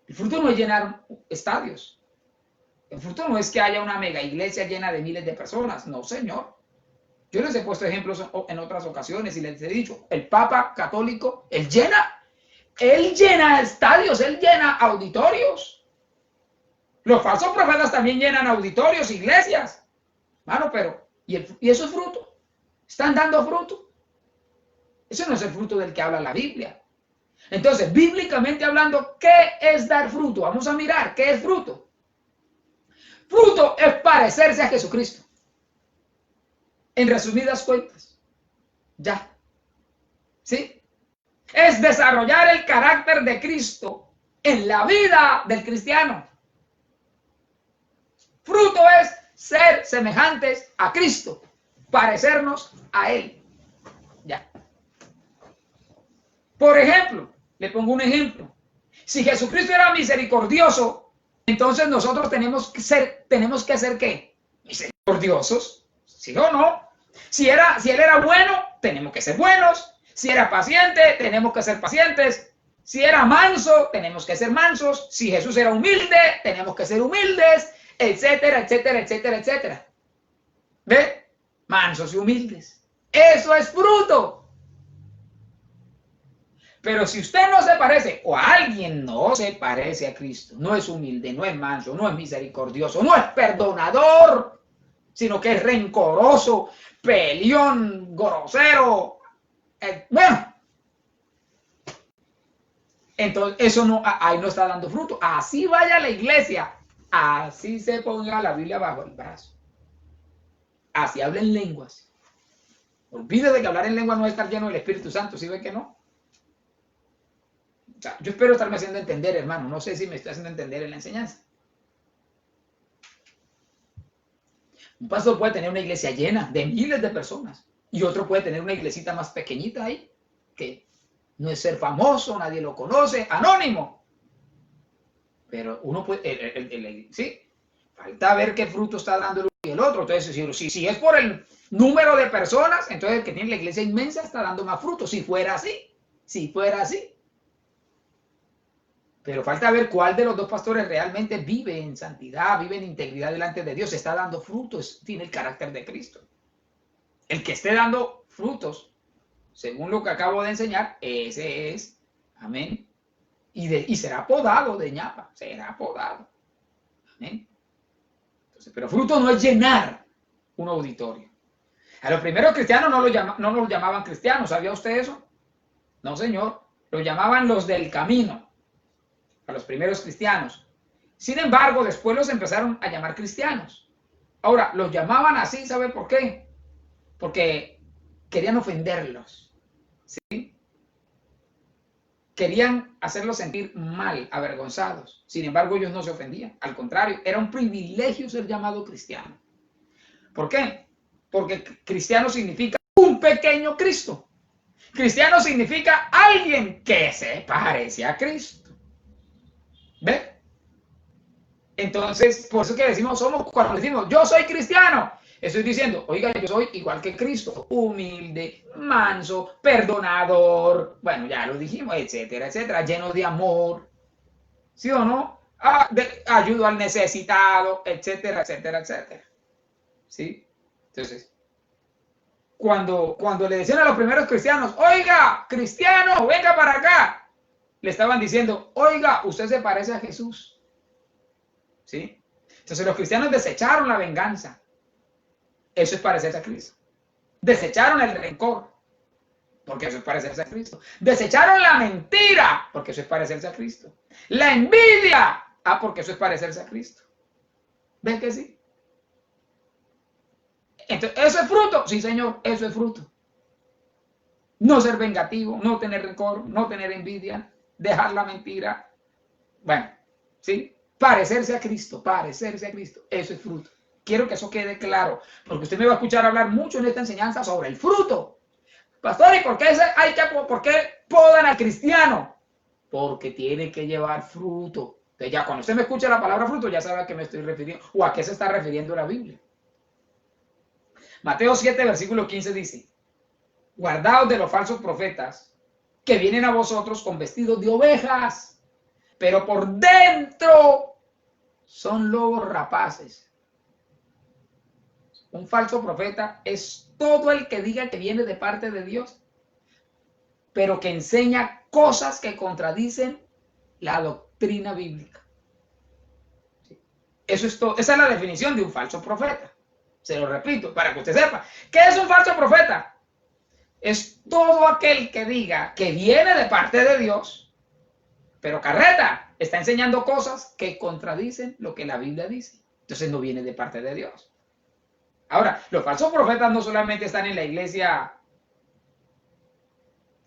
El fruto no es llenar estadios. El fruto no es que haya una mega iglesia llena de miles de personas. No, señor. Yo les he puesto ejemplos en otras ocasiones y les he dicho, el Papa católico, él llena estadios, él llena auditorios. Los falsos profetas también llenan auditorios, iglesias. Mano, pero, ¿y eso es fruto? ¿Están dando fruto? Eso no es el fruto del que habla la Biblia. Entonces, bíblicamente hablando, ¿qué es dar fruto? Vamos a mirar, ¿qué es fruto? Fruto es parecerse a Jesucristo. En resumidas cuentas. Ya. ¿Sí? Es desarrollar el carácter de Cristo en la vida del cristiano. Fruto es ser semejantes a Cristo. Parecernos a Él. Ya. Por ejemplo, le pongo un ejemplo. Si Jesucristo era misericordioso, entonces nosotros tenemos que ser ¿qué? Misericordiosos, ¿sí o no? Si Él era bueno, tenemos que ser buenos. Si era paciente, tenemos que ser pacientes. Si era manso, tenemos que ser mansos. Si Jesús era humilde, tenemos que ser humildes, etcétera, etcétera, etcétera, etcétera. ¿Ve? Mansos y humildes. Eso es fruto. Pero si usted no se parece, o alguien no se parece a Cristo, no es humilde, no es manso, no es misericordioso, no es perdonador, sino que es rencoroso, peleón, grosero, bueno, entonces eso no, ahí no está dando fruto. Así vaya a la iglesia, así se ponga la Biblia bajo el brazo, así habla en lenguas. Olvídese de que hablar en lengua no es estar lleno del Espíritu Santo, ¿sí ve que no? O sea, yo espero estarme haciendo entender, hermano. No sé si me estoy haciendo entender en la enseñanza. Un pastor puede tener una iglesia llena de miles de personas y otro puede tener una iglesita más pequeñita ahí, que no es ser famoso, nadie lo conoce, anónimo. Pero uno puede, sí, falta ver qué fruto está dando el uno y el otro. Entonces, si es por el número de personas, entonces el que tiene la iglesia inmensa está dando más frutos. Si fuera así. Pero falta ver cuál de los dos pastores realmente vive en santidad, vive en integridad delante de Dios, está dando frutos, tiene el carácter de Cristo. El que esté dando frutos, según lo que acabo de enseñar, ese es, amén, y será podado de ñapa, será podado, amén. Entonces, pero fruto no es llenar un auditorio. A los primeros cristianos no los llamaban cristianos, ¿sabía usted eso? No, señor, los llamaban los del camino. A los primeros cristianos. Sin embargo, después los empezaron a llamar cristianos. Ahora, los llamaban así, ¿sabe por qué? Porque querían ofenderlos, ¿sí? Querían hacerlos sentir mal, avergonzados. Sin embargo, ellos no se ofendían. Al contrario, era un privilegio ser llamado cristiano. ¿Por qué? Porque cristiano significa un pequeño Cristo. Cristiano significa alguien que se parece a Cristo. ¿Ve? Entonces, por eso que decimos, cuando decimos, yo soy cristiano, estoy diciendo, oiga, yo soy igual que Cristo, humilde, manso, perdonador, bueno, ya lo dijimos, etcétera, etcétera, lleno de amor, ¿sí o no? Ayudo al necesitado, etcétera, etcétera, etcétera, ¿sí? Entonces, cuando le decían a los primeros cristianos, oiga, cristiano, venga para acá, le estaban diciendo, oiga, usted se parece a Jesús. ¿Sí? Entonces los cristianos desecharon la venganza. Eso es parecerse a Cristo. Desecharon el rencor, porque eso es parecerse a Cristo. Desecharon la mentira, porque eso es parecerse a Cristo. La envidia, porque eso es parecerse a Cristo. ¿Ven que sí? Entonces, ¿eso es fruto? Sí, Señor, eso es fruto. No ser vengativo, no tener rencor, no tener envidia, dejar la mentira. Bueno, ¿sí? Parecerse a Cristo, eso es fruto. Quiero que eso quede claro, porque usted me va a escuchar hablar mucho en esta enseñanza sobre el fruto. Pastor, ¿y por qué podan al cristiano? Porque tiene que llevar fruto. Entonces ya cuando usted me escucha la palabra fruto, ya sabe a qué me estoy refiriendo, o a qué se está refiriendo la Biblia. Mateo 7, versículo 15 dice, guardaos de los falsos profetas que vienen a vosotros con vestidos de ovejas, pero por dentro son lobos rapaces. Un falso profeta es todo el que diga que viene de parte de Dios, pero que enseña cosas que contradicen la doctrina bíblica. Eso es todo. Esa es la definición de un falso profeta. Se lo repito para que usted sepa. ¿Qué es un falso profeta? Es todo aquel que diga que viene de parte de Dios, pero carreta, está enseñando cosas que contradicen lo que la Biblia dice. Entonces no viene de parte de Dios. Ahora, los falsos profetas no solamente están en la iglesia,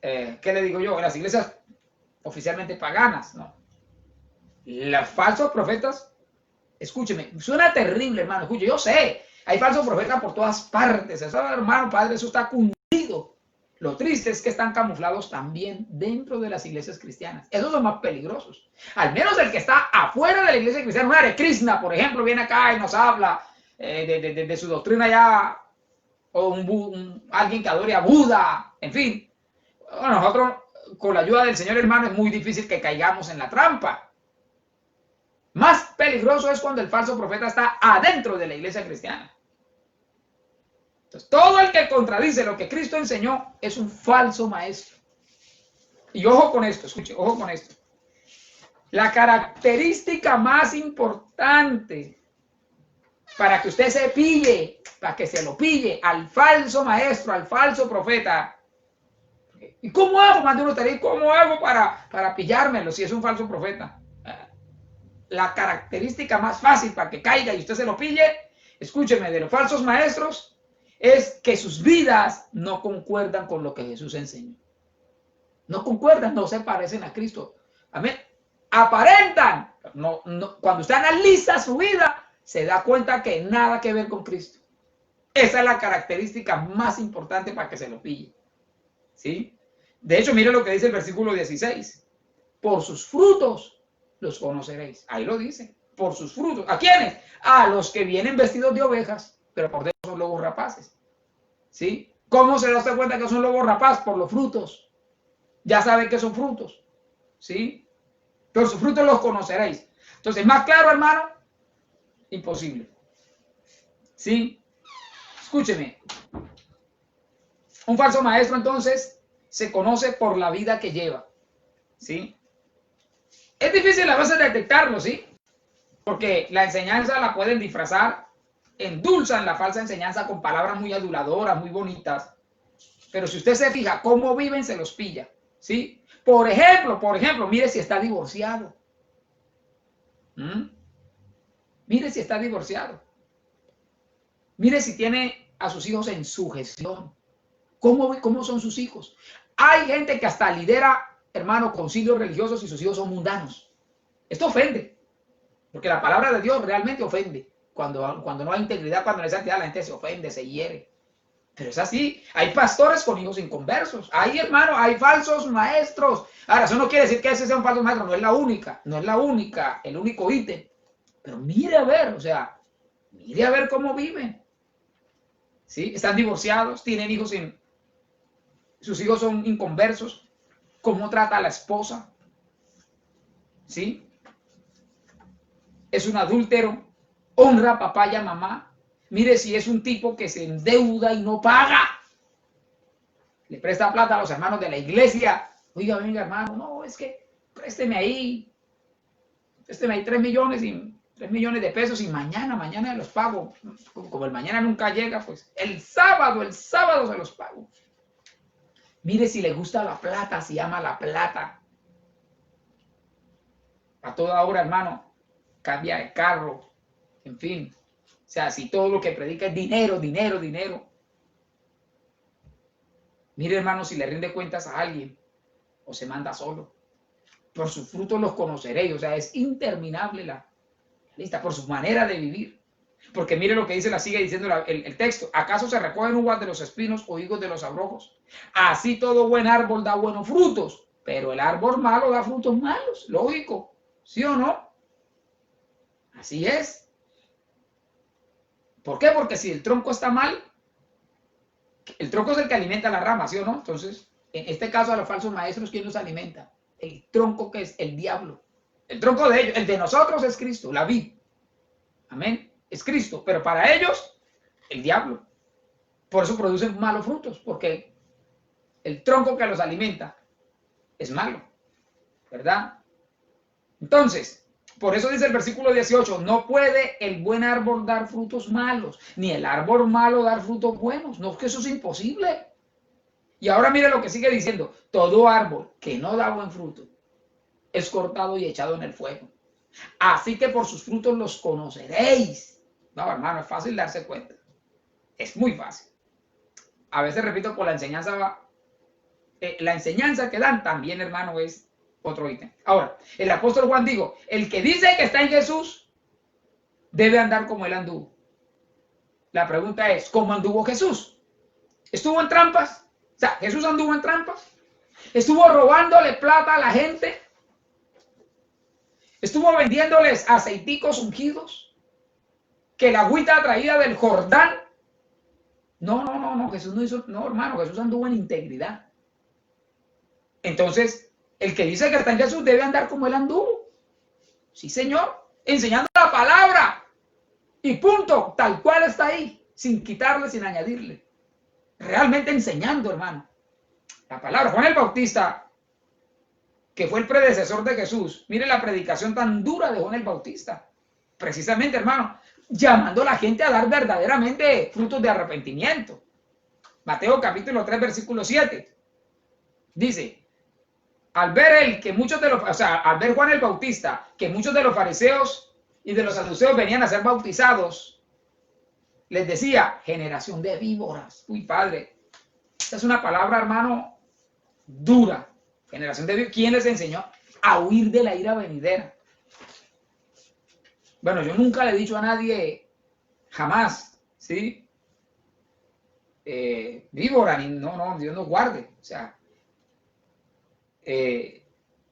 ¿qué le digo yo? En las iglesias oficialmente paganas, no. Los falsos profetas, escúcheme, suena terrible, hermano, escuche, yo sé, hay falsos profetas por todas partes, eso, hermano, padre, eso está cundido. Lo triste es que están camuflados también dentro de las iglesias cristianas. Esos son más peligrosos. Al menos el que está afuera de la iglesia cristiana, un Hare Krishna, por ejemplo, viene acá y nos habla de su doctrina ya, o alguien que adore a Buda, en fin. Bueno, nosotros, con la ayuda del Señor, hermano, es muy difícil que caigamos en la trampa. Más peligroso es cuando el falso profeta está adentro de la iglesia cristiana. Entonces, todo el que contradice lo que Cristo enseñó es un falso maestro. Y ojo con esto, escuche, ojo con esto. La característica más importante para que usted se pille, para que se lo pille al falso maestro, al falso profeta. ¿Y cómo hago? Más de uno te dice, ¿cómo hago para pillármelo si es un falso profeta? La característica más fácil para que caiga y usted se lo pille, escúcheme, de los falsos maestros, es que sus vidas no concuerdan con lo que Jesús enseñó. No concuerdan, no se parecen a Cristo. Amén. Aparentan. Cuando usted analiza su vida, se da cuenta que nada que ver con Cristo. Esa es la característica más importante para que se lo pille. ¿Sí? De hecho, mire lo que dice el versículo 16. Por sus frutos los conoceréis. Ahí lo dice. Por sus frutos. ¿A quiénes? A los que vienen vestidos de ovejas, pero por dentro son lobos rapaces. ¿Sí? ¿Cómo se da usted cuenta que son lobos rapaces? Por los frutos. Ya saben que son frutos. ¿Sí? Por sus frutos los conoceréis. Entonces, más claro, hermano, imposible. ¿Sí? Escúcheme. Un falso maestro, entonces, se conoce por la vida que lleva. ¿Sí? Es difícil a veces detectarlo, ¿sí? Porque la enseñanza la pueden disfrazar, endulzan la falsa enseñanza con palabras muy aduladoras, muy bonitas. Pero si usted se fija cómo viven, se los pilla, ¿sí? Por ejemplo, mire si está divorciado. Mire si está divorciado. Mire si tiene a sus hijos en sujeción. ¿Cómo son sus hijos? Hay gente que hasta lidera, hermano, concilios religiosos y sus hijos son mundanos. Esto ofende. Porque la palabra de Dios realmente ofende. Cuando no hay integridad, cuando no hay santidad, la gente se ofende, se hiere. Pero es así. Hay pastores con hijos inconversos. Hay, hermano, hay falsos maestros. Ahora, eso no quiere decir que ese sea un falso maestro. No es la única, el único ítem. Pero mire a ver, o sea, mire a ver cómo viven. ¿Sí? Están divorciados, tienen hijos sus hijos son inconversos. ¿Cómo trata a la esposa? ¿Sí? Es un adúltero. Honra a papá y a mamá. Mire si es un tipo que se endeuda y no paga. Le presta plata a los hermanos de la iglesia. Oiga, venga, hermano, no, es que présteme ahí 3 millones de pesos y mañana los pago. Como el mañana nunca llega, pues el sábado se los pago. Mire si le gusta la plata, si ama la plata. A toda hora, hermano, cambia de carro, en fin. O sea, si todo lo que predica es dinero. Mire, hermano, si le rinde cuentas a alguien o se manda solo. Por sus frutos los conoceréis. O sea, es interminable la lista, por su manera de vivir. Porque mire lo que dice, sigue diciendo el texto. ¿Acaso se recogen uvas de los espinos o higos de los abrojos? Así todo buen árbol da buenos frutos, pero el árbol malo da frutos malos. Lógico, ¿sí o no? Así es. ¿Por qué? Porque si el tronco está mal, el tronco es el que alimenta la rama, ¿sí o no? Entonces, en este caso a los falsos maestros, ¿quién los alimenta? El tronco, que es el diablo. El tronco de ellos, el de nosotros es Cristo, la vid. Amén. Es Cristo, pero para ellos, el diablo. Por eso producen malos frutos, porque el tronco que los alimenta es malo, ¿verdad? Entonces, por eso dice el versículo 18, no puede el buen árbol dar frutos malos, ni el árbol malo dar frutos buenos. No, es que eso es imposible. Y ahora mire lo que sigue diciendo, todo árbol que no da buen fruto es cortado y echado en el fuego. Así que por sus frutos los conoceréis. No, hermano, es fácil darse cuenta. Es muy fácil. A veces, repito, por la enseñanza que dan también, hermano, es otro ítem. Ahora, el apóstol Juan dijo, el que dice que está en Jesús debe andar como él anduvo. La pregunta es, ¿cómo anduvo Jesús? ¿Estuvo en trampas? O sea, ¿Jesús anduvo en trampas? ¿Estuvo robándole plata a la gente? ¿Estuvo vendiéndoles aceiticos ungidos? ¿Que la agüita traída del Jordán? No, Jesús no hizo, no, hermano, Jesús anduvo en integridad. Entonces, el que dice que está en Jesús debe andar como él anduvo. Sí, Señor, enseñando la palabra. Y punto, tal cual está ahí, sin quitarle, sin añadirle. Realmente enseñando, hermano. La palabra. Juan el Bautista, que fue el predecesor de Jesús. Mire la predicación tan dura de Juan el Bautista. Precisamente, hermano, llamando a la gente a dar verdaderamente frutos de arrepentimiento. Mateo capítulo 3, versículo 7. Dice, al ver Juan el Bautista, que muchos de los fariseos y de los saduceos venían a ser bautizados, les decía, generación de víboras. Uy, padre, esta es una palabra, hermano, dura. Generación de víboras. ¿Quién les enseñó a huir de la ira venidera. Bueno, yo nunca le he dicho a nadie, jamás, ¿sí? Víbora, no, Dios nos guarde. O sea,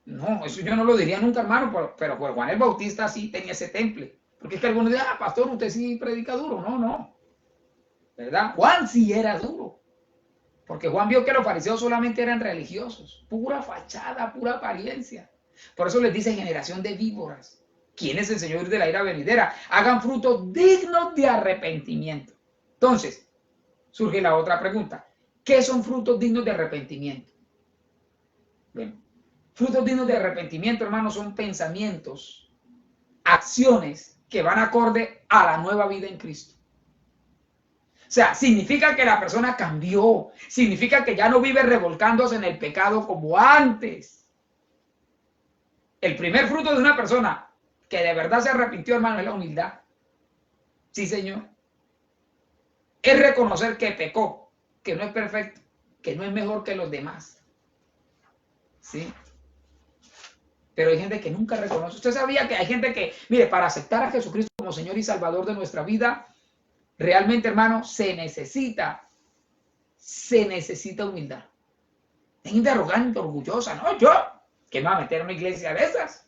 no, eso yo no lo diría nunca, hermano, pero pues Juan el Bautista sí tenía ese temple. Porque es que algunos dicen, pastor, usted sí predica duro. No, ¿verdad? Juan sí era duro. Porque Juan vio que los fariseos solamente eran religiosos, pura fachada, pura apariencia. Por eso les dice generación de víboras. ¿Quién es el Señor de la ira venidera? Hagan frutos dignos de arrepentimiento. Entonces, surge la otra pregunta. ¿Qué son frutos dignos de arrepentimiento? Bueno, frutos dignos de arrepentimiento, hermanos, son pensamientos, acciones que van acorde a la nueva vida en Cristo. O sea, significa que la persona cambió, significa que ya no vive revolcándose en el pecado como antes. El primer fruto de una persona que de verdad se arrepintió, hermano, es la humildad. Sí, Señor. Es reconocer que pecó, que no es perfecto, que no es mejor que los demás. ¿Sí? Pero hay gente que nunca reconoce. Usted sabía que hay gente que, mire, para aceptar a Jesucristo como Señor y Salvador de nuestra vida, realmente, hermano, se necesita humildad. Hay gente arrogante, orgullosa, ¿no? Yo, que me voy a meter en una iglesia de esas.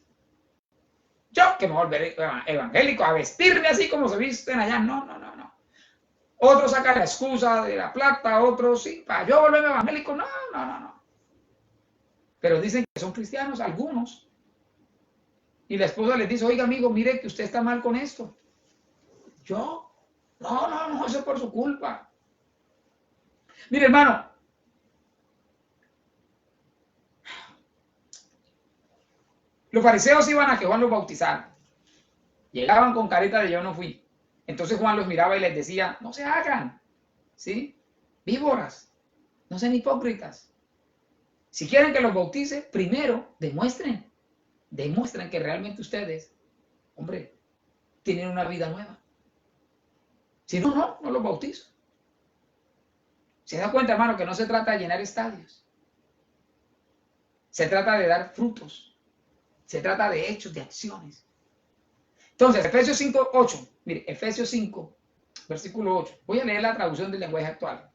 Yo, que me voy a volver evangélico, a vestirme así como se visten allá. No. Otros sacan la excusa de la plata, otros sí, para yo volverme evangélico. No. Pero dicen que son cristianos, algunos. Y la esposa les dice, oiga, amigo, mire que usted está mal con esto. Yo, no, eso es por su culpa. Mire, hermano, los fariseos iban a que Juan los bautizara. Llegaban con careta de yo no fui. Entonces Juan los miraba y les decía, no se hagan, ¿sí? Víboras, no sean hipócritas. Si quieren que los bautice, primero demuestren que realmente ustedes, hombre, tienen una vida nueva. Si no los bautizo. ¿Se da cuenta, hermano, que no se trata de llenar estadios? Se trata de dar frutos. Se trata de hechos, de acciones. Entonces, Efesios 5, 8. Mire, Efesios 5, versículo 8. Voy a leer la traducción del lenguaje actual.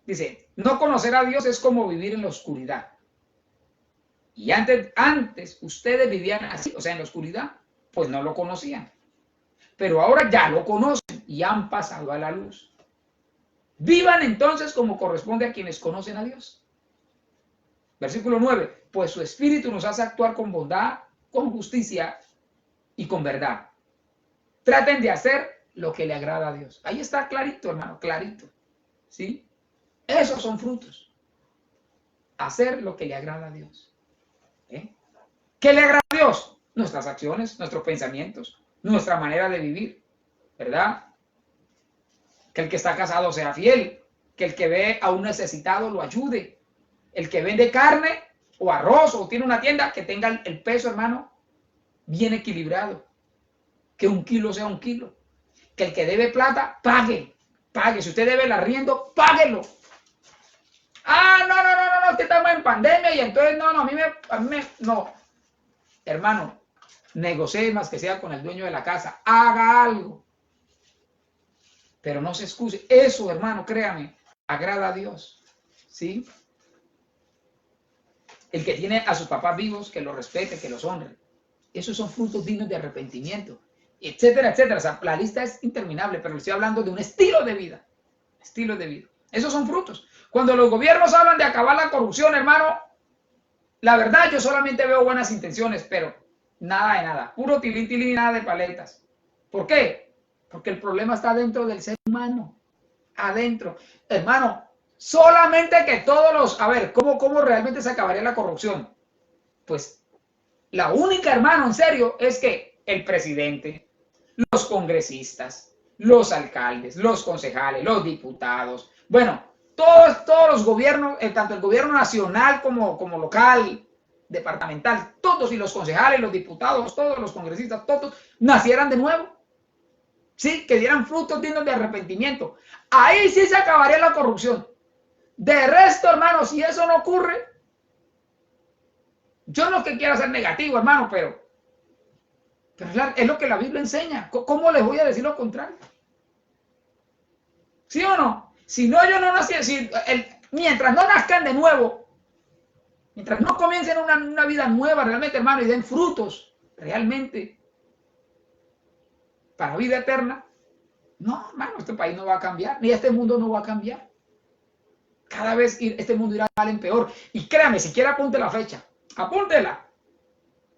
Dice, no conocer a Dios es como vivir en la oscuridad. Y antes ustedes vivían así, o sea, en la oscuridad, pues no lo conocían. Pero ahora ya lo conocen y han pasado a la luz. Vivan entonces como corresponde a quienes conocen a Dios. Versículo 9. Pues su espíritu nos hace actuar con bondad, con justicia y con verdad. Traten de hacer lo que le agrada a Dios. Ahí está clarito, hermano, clarito. ¿Sí? Esos son frutos. Hacer lo que le agrada a Dios. ¿Qué le agrada a Dios? Nuestras acciones, nuestros pensamientos, nuestra manera de vivir, ¿verdad? Que el que está casado sea fiel, que el que ve a un necesitado lo ayude, el que vende carne o arroz o tiene una tienda, que tenga el peso, hermano, bien equilibrado, que 1 kilo sea 1 kilo, que el que debe plata, pague, si usted debe el arriendo, páguelo. No, que estamos en pandemia y entonces a mí me no. Hermano, negocie más que sea con el dueño de la casa, haga algo. Pero no se excuse. Eso, hermano, créame, agrada a Dios. ¿Sí? El que tiene a sus papás vivos, que los respete, que los honre. Esos son frutos dignos de arrepentimiento. Etcétera, etcétera. O sea, la lista es interminable, pero estoy hablando de un estilo de vida. Estilo de vida. Esos son frutos. Cuando los gobiernos hablan de acabar la corrupción, hermano, la verdad yo solamente veo buenas intenciones, pero nada de nada. Puro tilín, tilín, nada de paletas. ¿Por qué? Porque el problema está dentro del ser humano. Adentro. Hermano, solamente que todos los... A ver, ¿cómo realmente se acabaría la corrupción? Pues la única, hermano, en serio, es que el presidente, los congresistas, los alcaldes, los concejales, los diputados, bueno, todos los gobiernos, tanto el gobierno nacional como local, departamental, todos, y los concejales, los diputados, todos los congresistas, todos, nacieran de nuevo. Sí, que dieran frutos dignos de arrepentimiento. Ahí sí se acabaría la corrupción. De resto, hermanos, si eso no ocurre, Yo no que quiera ser negativo, hermano, pero es lo que la Biblia enseña. ¿Cómo les voy a decir lo contrario? ¿Sí o no? Si no, yo no nací, mientras no nazcan de nuevo, mientras no comiencen una vida nueva realmente, hermano, y den frutos realmente para vida eterna, no, hermano, este país no va a cambiar, ni este mundo no va a cambiar. Cada vez este mundo irá mal en peor. Y créame, si quiere apunte la fecha, apúntela.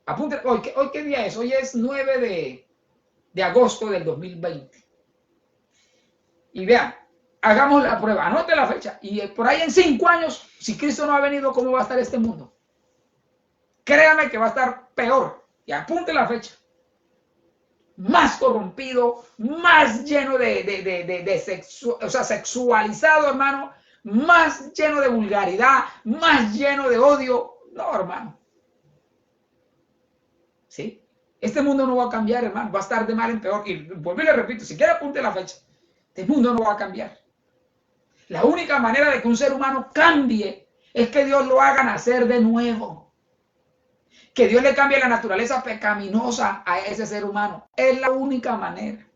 Apúntela. ¿Hoy qué día es? Hoy es 9 de agosto del 2020. Y vean, hagamos la prueba, anote la fecha. Y por ahí en 5 años, si Cristo no ha venido, ¿cómo va a estar este mundo? Créame que va a estar peor. Y apunte la fecha. Más corrompido, más lleno sexualizado, hermano, más lleno de vulgaridad, más lleno de odio. No, hermano. ¿Sí? Este mundo no va a cambiar, hermano, va a estar de mal en peor. Y vuelvo y le repito, si quiere apunte la fecha. Este mundo no va a cambiar. La única manera de que un ser humano cambie es que Dios lo haga nacer de nuevo. Que Dios le cambie la naturaleza pecaminosa a ese ser humano. Es la única manera.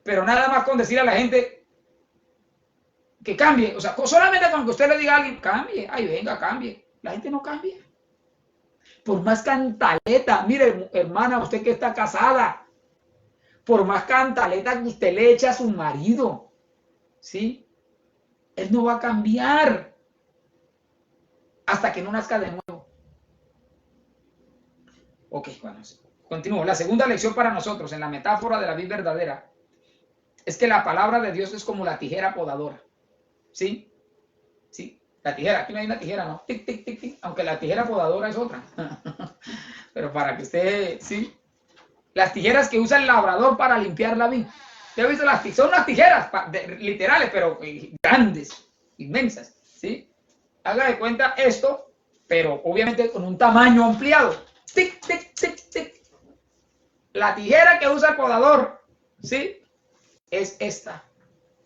Pero nada más con decir a la gente que cambie. O sea, solamente con que usted le diga a alguien, cambie. Ay, venga, cambie. La gente no cambia. Por más cantaleta, mire, hermana, usted que está casada, por más cantaleta que usted le eche a su marido, ¿sí? Él no va a cambiar hasta que no nazca de nuevo. Ok, bueno, continúo. La segunda lección para nosotros en la metáfora de la vid verdadera es que la palabra de Dios es como la tijera podadora. ¿Sí? Sí. La tijera, aquí no hay una tijera, ¿no? Tic, tic, tic, tic. Aunque la tijera podadora es otra. Pero para que usted, ¿sí? Las tijeras que usa el labrador para limpiar la vid. ¿Usted ha visto las tijeras? Son unas tijeras literales, pero grandes, inmensas, ¿sí? Haga de cuenta esto, pero obviamente con un tamaño ampliado. Tic, tic, tic, tic. La tijera que usa el podador, ¿sí? Es esta.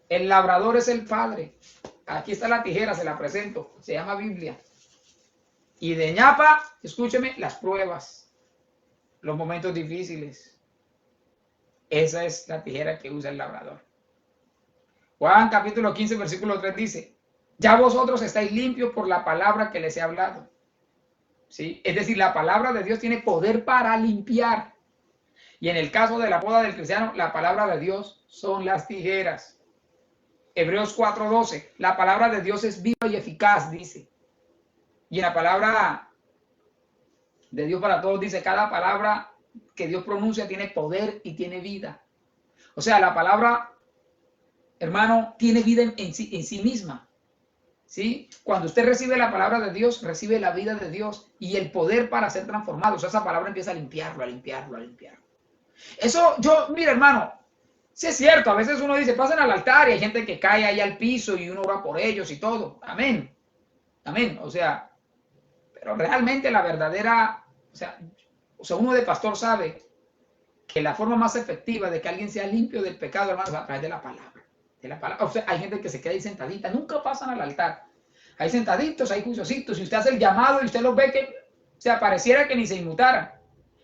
El labrador es el Padre. Aquí está la tijera, se la presento. Se llama Biblia. Y de ñapa, escúcheme, las pruebas, los momentos difíciles. Esa es la tijera que usa el labrador. Juan capítulo 15, versículo 3 dice, ya vosotros estáis limpios por la palabra que les he hablado. ¿Sí? Es decir, la palabra de Dios tiene poder para limpiar. Y en el caso de la poda del cristiano, la palabra de Dios son las tijeras. Hebreos 4:12, la palabra de Dios es viva y eficaz, dice. Y en la palabra de Dios para todos dice, cada palabra que Dios pronuncia tiene poder y tiene vida. O sea, la palabra, hermano, tiene vida en sí misma. ¿Sí? Cuando usted recibe la palabra de Dios, recibe la vida de Dios y el poder para ser transformado. O sea, esa palabra empieza a limpiarlo, a limpiarlo, a limpiarlo. Eso, mire, hermano, sí es cierto, a veces uno dice, pasen al altar y hay gente que cae ahí al piso y uno ora por ellos y todo. Amén. Amén. O sea, pero realmente la verdadera, o sea, uno de pastor sabe que la forma más efectiva de que alguien sea limpio del pecado, hermano, es a través de la palabra. O sea, hay gente que se queda ahí sentadita, nunca pasan al altar. Hay sentaditos, hay juiciositos, y usted hace el llamado y usted los ve que, o sea, pareciera que ni se inmutaran.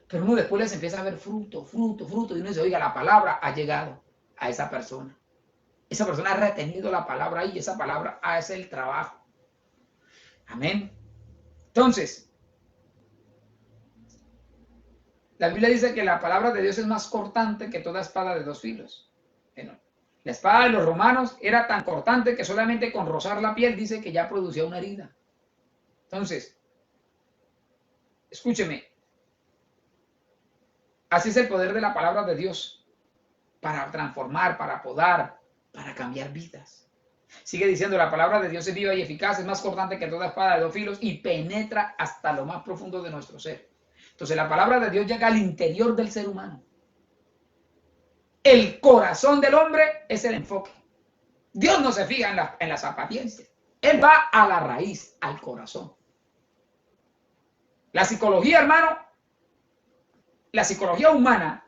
Pero uno después les empieza a ver fruto, fruto, fruto, y uno dice, oiga, la palabra ha llegado a esa persona. Esa persona ha retenido la palabra ahí, y esa palabra hace el trabajo. Amén. Entonces, la Biblia dice que la palabra de Dios es más cortante que toda espada de 2 filos. Bueno, la espada de los romanos era tan cortante que solamente con rozar la piel dice que ya producía una herida. Entonces, escúcheme, así es el poder de la palabra de Dios para transformar, para podar, para cambiar vidas. Sigue diciendo, la palabra de Dios es viva y eficaz, es más cortante que toda espada de 2 filos y penetra hasta lo más profundo de nuestro ser. Entonces la palabra de Dios llega al interior del ser humano. El corazón del hombre es el enfoque. Dios no se fija en las apariencias. Él va a la raíz, al corazón. La psicología, hermano, la psicología humana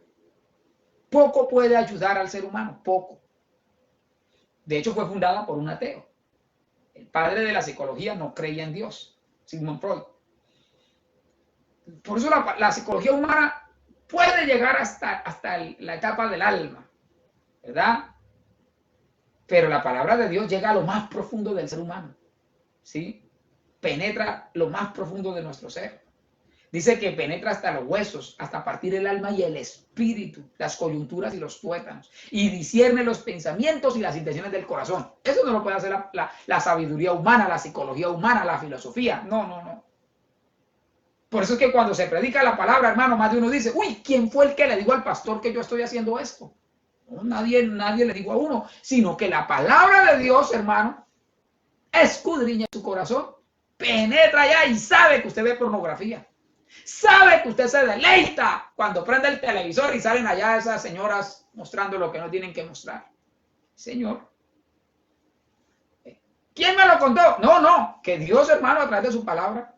poco puede ayudar al ser humano, poco. De hecho, fue fundada por un ateo. El padre de la psicología no creía en Dios, Sigmund Freud. Por eso la psicología humana puede llegar hasta la etapa del alma, ¿verdad? Pero la palabra de Dios llega a lo más profundo del ser humano, ¿sí? Penetra lo más profundo de nuestro ser. Dice que penetra hasta los huesos, hasta partir el alma y el espíritu, las coyunturas y los tuétanos, y discierne los pensamientos y las intenciones del corazón. Eso no lo puede hacer la sabiduría humana, la psicología humana, la filosofía. No, no, no. Por eso es que cuando se predica la palabra, hermano, más de uno dice, uy, ¿quién fue el que le dijo al pastor que yo estoy haciendo esto? No, nadie le dijo a uno, sino que la palabra de Dios, hermano, escudriña su corazón, penetra allá y sabe que usted ve pornografía. Sabe que usted se deleita cuando prende el televisor y salen allá esas señoras mostrando lo que no tienen que mostrar. Señor, ¿quién me lo contó? No, no, que Dios, hermano, a través de su palabra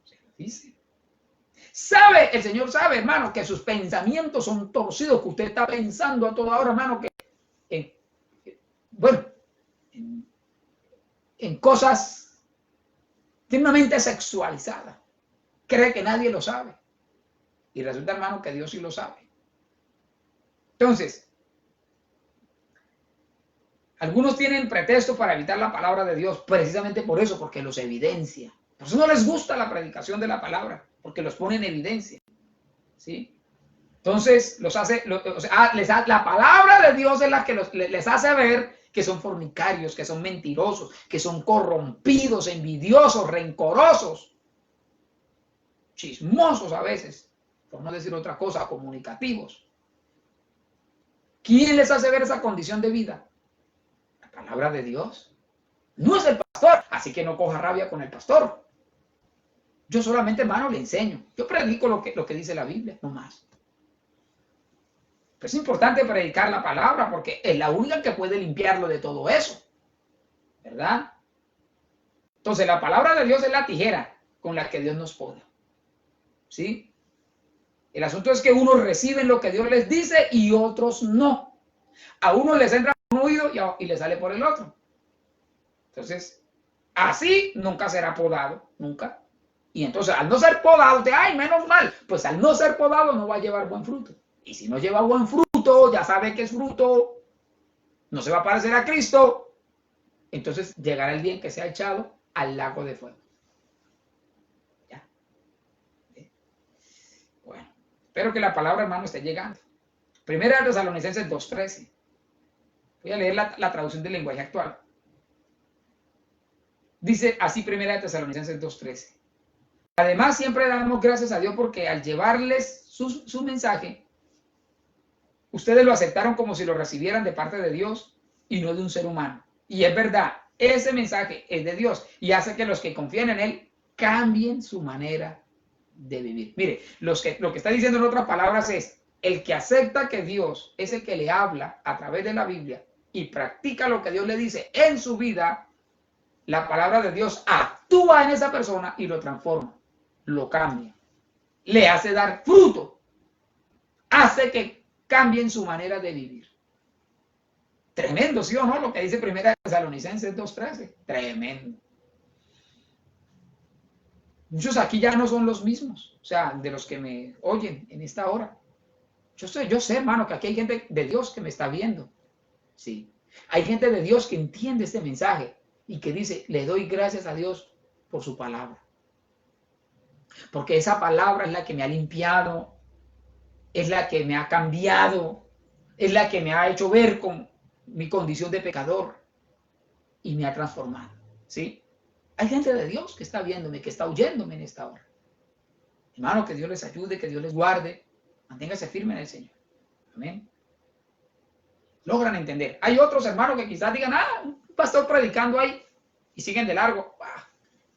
se lo dice. Sabe, el Señor sabe, hermano, que sus pensamientos son torcidos, que usted está pensando a toda hora, hermano, que en cosas, tiene una mente sexualizada. Cree que nadie lo sabe. Y resulta, hermano, que Dios sí lo sabe. Entonces, algunos tienen pretexto para evitar la palabra de Dios, precisamente por eso, porque los evidencia. Por eso no les gusta la predicación de la palabra, porque los pone en evidencia. ¿Sí? Entonces, la palabra de Dios es la que les hace ver que son fornicarios, que son mentirosos, que son corrompidos, envidiosos, rencorosos, chismosos a veces, por no decir otra cosa, comunicativos. ¿Quién les hace ver esa condición de vida? La palabra de Dios. No es el pastor, así que no coja rabia con el pastor. Yo solamente, hermano, le enseño. Yo predico lo que dice la Biblia, no más. Pero es importante predicar la palabra porque es la única que puede limpiarlo de todo eso, ¿verdad? Entonces, la palabra de Dios es la tijera con la que Dios nos poda. ¿Sí? El asunto es que unos reciben lo que Dios les dice y otros no. A unos les entra por un oído y les sale por el otro. Entonces, así nunca será podado, nunca. Y entonces, al no ser podado, ¡ay, menos mal! Pues al no ser podado no va a llevar buen fruto. Y si no lleva buen fruto, ya sabe que es fruto, no se va a parecer a Cristo, entonces llegará el día en que sea echado al lago de fuego. Bueno, espero que la palabra, hermano, esté llegando. Primera de Tesalonicenses 2:13. Voy a leer la traducción del lenguaje actual. Dice así Primera de Tesalonicenses 2:13. Además, siempre damos gracias a Dios porque al llevarles su mensaje, ustedes lo aceptaron como si lo recibieran de parte de Dios y no de un ser humano. Y es verdad, ese mensaje es de Dios y hace que los que confían en Él cambien su manera de vivir. Mire, lo que está diciendo en otras palabras es, el que acepta que Dios es el que le habla a través de la Biblia y practica lo que Dios le dice en su vida, la palabra de Dios actúa en esa persona y lo transforma, lo cambia, le hace dar fruto, hace que cambien su manera de vivir. Tremendo, ¿sí o no? Lo que dice Primera Tesalonicenses 2:13. Tremendo. Muchos aquí ya no son los mismos, o sea, de los que me oyen en esta hora. Yo sé, hermano, que aquí hay gente de Dios que me está viendo. Sí. Hay gente de Dios que entiende este mensaje y que dice, le doy gracias a Dios por su palabra. Porque esa palabra es la que me ha limpiado, es la que me ha cambiado, es la que me ha hecho ver con mi condición de pecador y me ha transformado. ¿Sí? Hay gente de Dios que está viéndome, que está oyéndome en esta hora. Hermano, que Dios les ayude, que Dios les guarde. Manténgase firme en el Señor. Amén. Logran entender. Hay otros hermanos que quizás digan, un pastor predicando ahí y siguen de largo.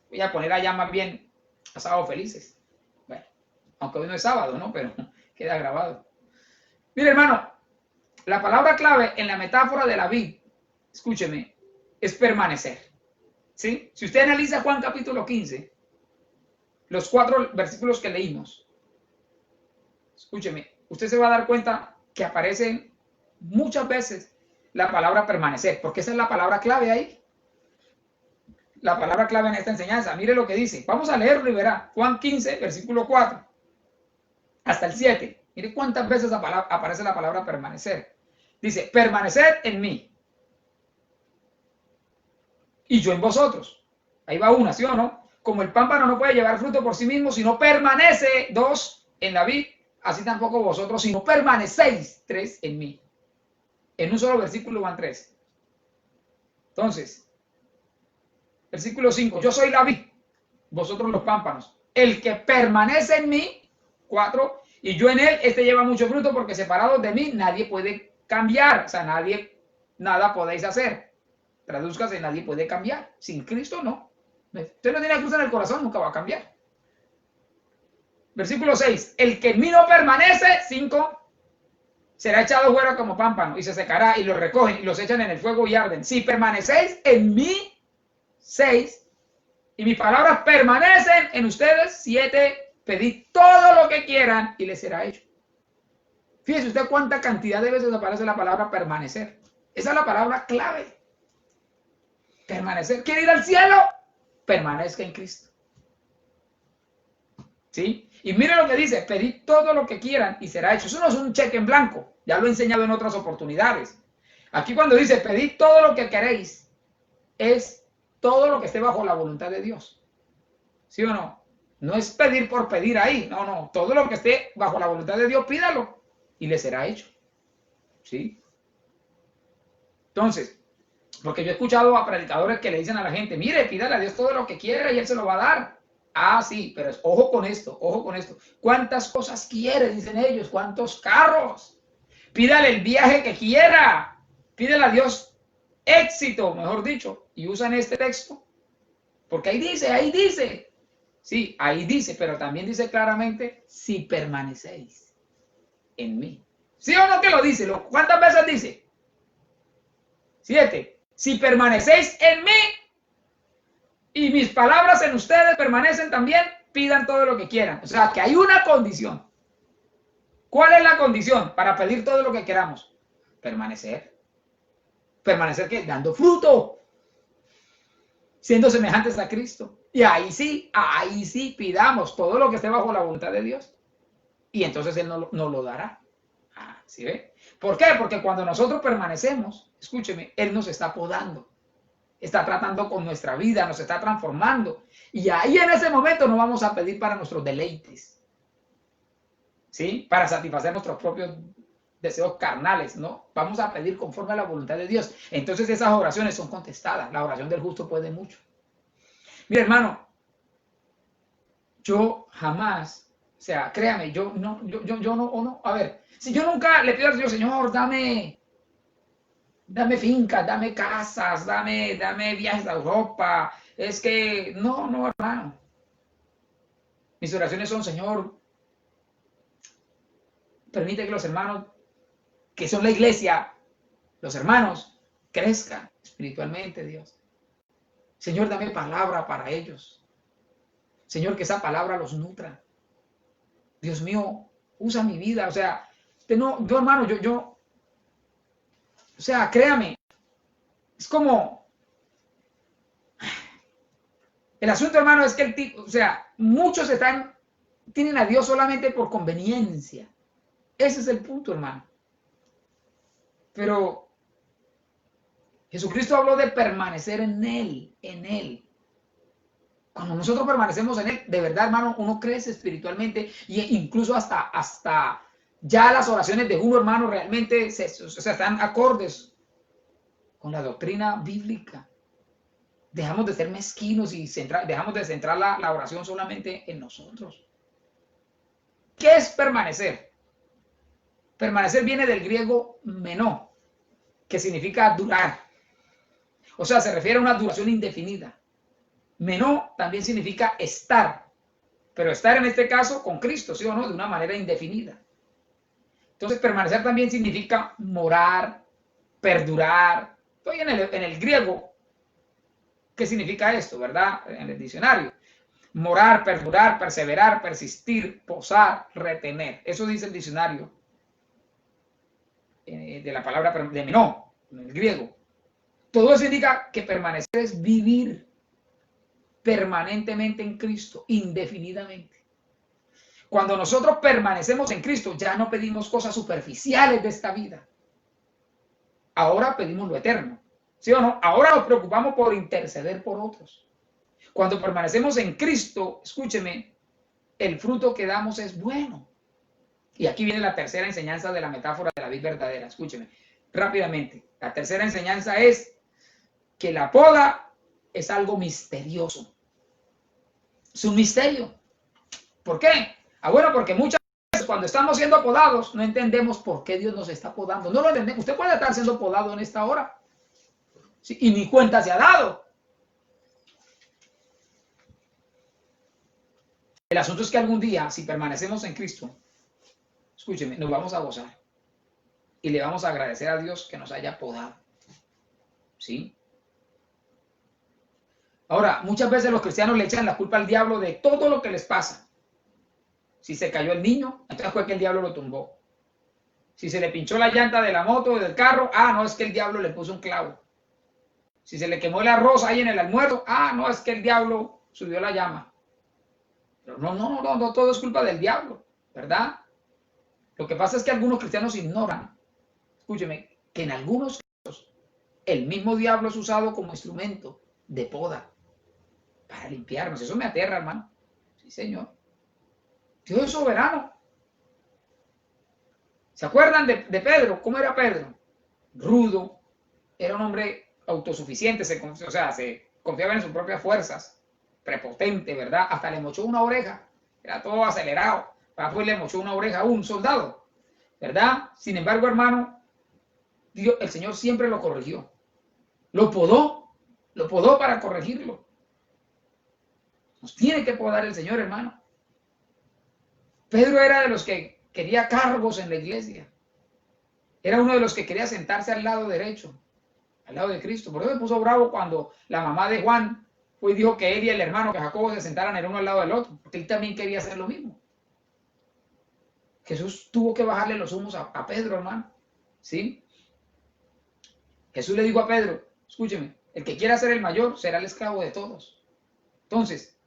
Voy a poner allá más bien a sábado felices. Bueno, aunque hoy no es sábado, ¿no? Pero queda grabado. Mire, hermano, la palabra clave en la metáfora de la vid, escúcheme, es permanecer. ¿Sí? Si usted analiza Juan capítulo 15, los 4 versículos que leímos, escúcheme, usted se va a dar cuenta que aparecen muchas veces la palabra permanecer, porque esa es la palabra clave ahí. la palabra clave en esta enseñanza. Mire lo que dice. Vamos a leerlo y verá. Juan 15, versículo 4 hasta el 7. Mire cuántas veces aparece la palabra permanecer. Dice, permanecer en mí y yo en vosotros. Ahí va una, ¿sí o no? Como el pámpano no puede llevar fruto por sí mismo, si no permanece, 2, en la vid, así tampoco vosotros, si no permanecéis, 3, en mí. En un solo versículo van 3. Entonces, versículo 5, yo soy la vid, vosotros los pámpanos. El que permanece en mí, 4, y yo en él, este lleva mucho fruto, porque separados de mí nadie puede cambiar. O sea, nada podéis hacer. Tradúzcase, nadie puede cambiar. Sin Cristo no. Usted no tiene cruz en el corazón, nunca va a cambiar. Versículo 6, el que en mí no permanece, 5, será echado fuera como pámpano y se secará, y los recogen y los echan en el fuego y arden. Si permanecéis en mí, 6, y mis palabras permanecen en ustedes, 7, pedid todo lo que quieran y les será hecho. Fíjese usted cuánta cantidad de veces aparece la palabra permanecer. Esa es la palabra clave. Permanecer. ¿Quiere ir al cielo? Permanezca en Cristo. ¿Sí? Y mire lo que dice, pedid todo lo que quieran y será hecho. Eso no es un cheque en blanco. Ya lo he enseñado en otras oportunidades. Aquí cuando dice pedid todo lo que queréis, es todo lo que esté bajo la voluntad de Dios. ¿Sí o no? No es pedir por pedir ahí. No, no. Todo lo que esté bajo la voluntad de Dios, pídalo y le será hecho. ¿Sí? Entonces, porque yo he escuchado a predicadores que le dicen a la gente, mire, pídale a Dios todo lo que quiera y Él se lo va a dar. Ah, sí, pero ojo con esto, ojo con esto. ¿Cuántas cosas quiere? Dicen ellos. ¿Cuántos carros? Pídale el viaje que quiera. Pídale a Dios éxito, mejor dicho. Y usan este texto. Porque ahí dice. Sí, ahí dice, pero también dice claramente, si permanecéis en mí. ¿Sí o no que lo dice? ¿Cuántas veces dice? 7. Si permanecéis en mí y mis palabras en ustedes permanecen también, pidan todo lo que quieran. O sea, que hay una condición. ¿Cuál es la condición para pedir todo lo que queramos? Permanecer. ¿Permanecer qué? Dando fruto. Siendo semejantes a Cristo. Y ahí sí pidamos todo lo que esté bajo la voluntad de Dios. Y entonces Él nos lo dará. Ah, ¿sí ve? ¿Por qué? Porque cuando nosotros permanecemos, escúcheme, Él nos está podando. Está tratando con nuestra vida, nos está transformando. Y ahí en ese momento no vamos a pedir para nuestros deleites. ¿Sí? Para satisfacer nuestros propios deseos carnales, ¿no? Vamos a pedir conforme a la voluntad de Dios. Entonces esas oraciones son contestadas. La oración del justo puede mucho. Mira, hermano, yo jamás, o sea, créame, yo no, a ver, si yo nunca le pido al Señor, Señor, dame fincas, dame casas, dame viajes a Europa, es que, no, hermano. Mis oraciones son, Señor, permite que los hermanos, que son la iglesia, los hermanos, crezcan espiritualmente, Dios. Señor, dame palabra para ellos. Señor, que esa palabra los nutra. Dios mío, usa mi vida. O sea, yo hermano, o sea, créame, es como, el asunto, hermano, es que el tipo, o sea, muchos tienen a Dios solamente por conveniencia. Ese es el punto, hermano. Pero Jesucristo habló de permanecer en Él. Cuando nosotros permanecemos en Él, de verdad, hermano, uno crece espiritualmente e incluso hasta ya las oraciones de uno, hermano, realmente están acordes con la doctrina bíblica. Dejamos de ser mezquinos y dejamos de centrar la oración solamente en nosotros. ¿Qué es permanecer? Permanecer viene del griego menó, que significa durar. O sea, se refiere a una duración indefinida. Menó también significa estar, pero estar en este caso con Cristo, ¿sí o no? De una manera indefinida. Entonces, permanecer también significa morar, perdurar. Estoy en el griego. ¿Qué significa esto, verdad? En el diccionario. Morar, perdurar, perseverar, persistir, posar, retener. Eso dice el diccionario de la palabra de menó, en el griego. Todo eso indica que permanecer es vivir permanentemente en Cristo, indefinidamente. Cuando nosotros permanecemos en Cristo, ya no pedimos cosas superficiales de esta vida. Ahora pedimos lo eterno. ¿Sí o no? Ahora nos preocupamos por interceder por otros. Cuando permanecemos en Cristo, escúcheme, el fruto que damos es bueno. Y aquí viene la tercera enseñanza de la metáfora de la vid verdadera. Escúcheme rápidamente. La tercera enseñanza es que la poda es algo misterioso. Es un misterio. ¿Por qué? Bueno, porque muchas veces cuando estamos siendo podados no entendemos por qué Dios nos está podando. No lo entendemos. Usted puede estar siendo podado en esta hora. Sí, y ni cuenta se ha dado. El asunto es que algún día, si permanecemos en Cristo, escúcheme, nos vamos a gozar. Y le vamos a agradecer a Dios que nos haya podado. ¿Sí? Ahora, muchas veces los cristianos le echan la culpa al diablo de todo lo que les pasa. Si se cayó el niño, entonces fue que el diablo lo tumbó. Si se le pinchó la llanta de la moto o del carro, no, es que el diablo le puso un clavo. Si se le quemó el arroz ahí en el almuerzo, no, es que el diablo subió la llama. Pero no, todo es culpa del diablo, ¿verdad? Lo que pasa es que algunos cristianos ignoran, escúcheme, que en algunos casos el mismo diablo es usado como instrumento de poda para limpiarnos. Eso me aterra, hermano. Sí, Señor. Dios es soberano. ¿Se acuerdan de Pedro? ¿Cómo era Pedro? Rudo, era un hombre autosuficiente, se confiaba en sus propias fuerzas, prepotente, ¿verdad? Hasta le mochó una oreja, era todo acelerado, después le mochó una oreja a un soldado, ¿verdad? Sin embargo, hermano, Dios, el Señor siempre lo corrigió, lo podó para corregirlo. Nos tiene que podar el Señor, hermano. Pedro era de los que quería cargos en la iglesia, era uno de los que quería sentarse al lado derecho, al lado de Cristo. Por eso se puso bravo cuando la mamá de Juan fue y dijo que él y el hermano, que Jacobo, se sentaran el uno al lado del otro, porque él también quería hacer lo mismo. Jesús tuvo que bajarle los humos a Pedro, hermano. ¿Sí? Jesús le dijo a Pedro, escúcheme, el que quiera ser el mayor será el esclavo de todos. Entonces,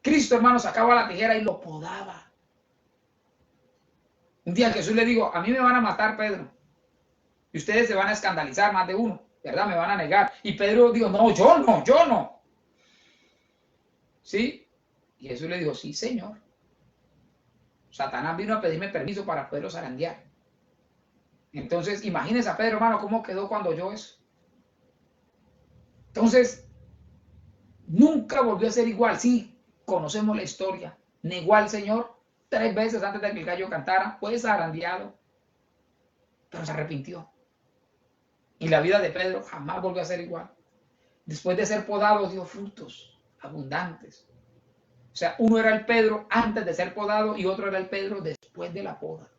Cristo, hermano, sacaba la tijera y lo podaba. Un día Jesús le dijo, a mí me van a matar, Pedro, y ustedes se van a escandalizar, más de uno, ¿verdad? Me van a negar. Y Pedro dijo, no, yo no. ¿Sí? Y Jesús le dijo, sí, Señor. Satanás vino a pedirme permiso para poderlo zarandear. Entonces, imagínense a Pedro, hermano, cómo quedó cuando oyó eso. Entonces, nunca volvió a ser igual. Sí, conocemos la historia. Negó al Señor 3 veces antes de que el gallo cantara. Fue zarandeado. Pero se arrepintió. Y la vida de Pedro jamás volvió a ser igual. Después de ser podado, dio frutos abundantes. O sea, uno era el Pedro antes de ser podado y otro era el Pedro después de la poda.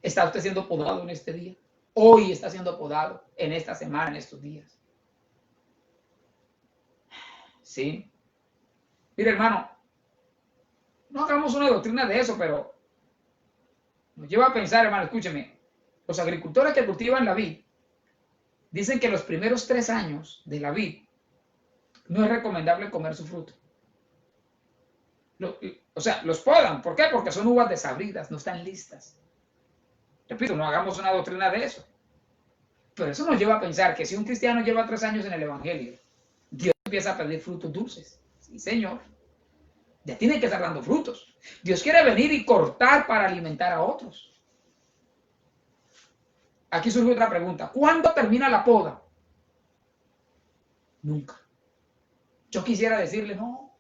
¿Está usted siendo podado en este día? Hoy está siendo podado, en esta semana, en estos días. ¿Sí? Mire, hermano, no hagamos una doctrina de eso, pero nos lleva a pensar, hermano, escúcheme. Los agricultores que cultivan la vid dicen que los primeros 3 años de la vid no es recomendable comer su fruto. O sea, los podan. ¿Por qué? Porque son uvas desabridas, no están listas. Repito, no hagamos una doctrina de eso. Pero eso nos lleva a pensar que si un cristiano lleva 3 años en el evangelio, Dios empieza a pedir frutos dulces. Sí, Señor. Ya tiene que estar dando frutos. Dios quiere venir y cortar para alimentar a otros. Aquí surge otra pregunta. ¿Cuándo termina la poda? Nunca. Yo quisiera decirle, no,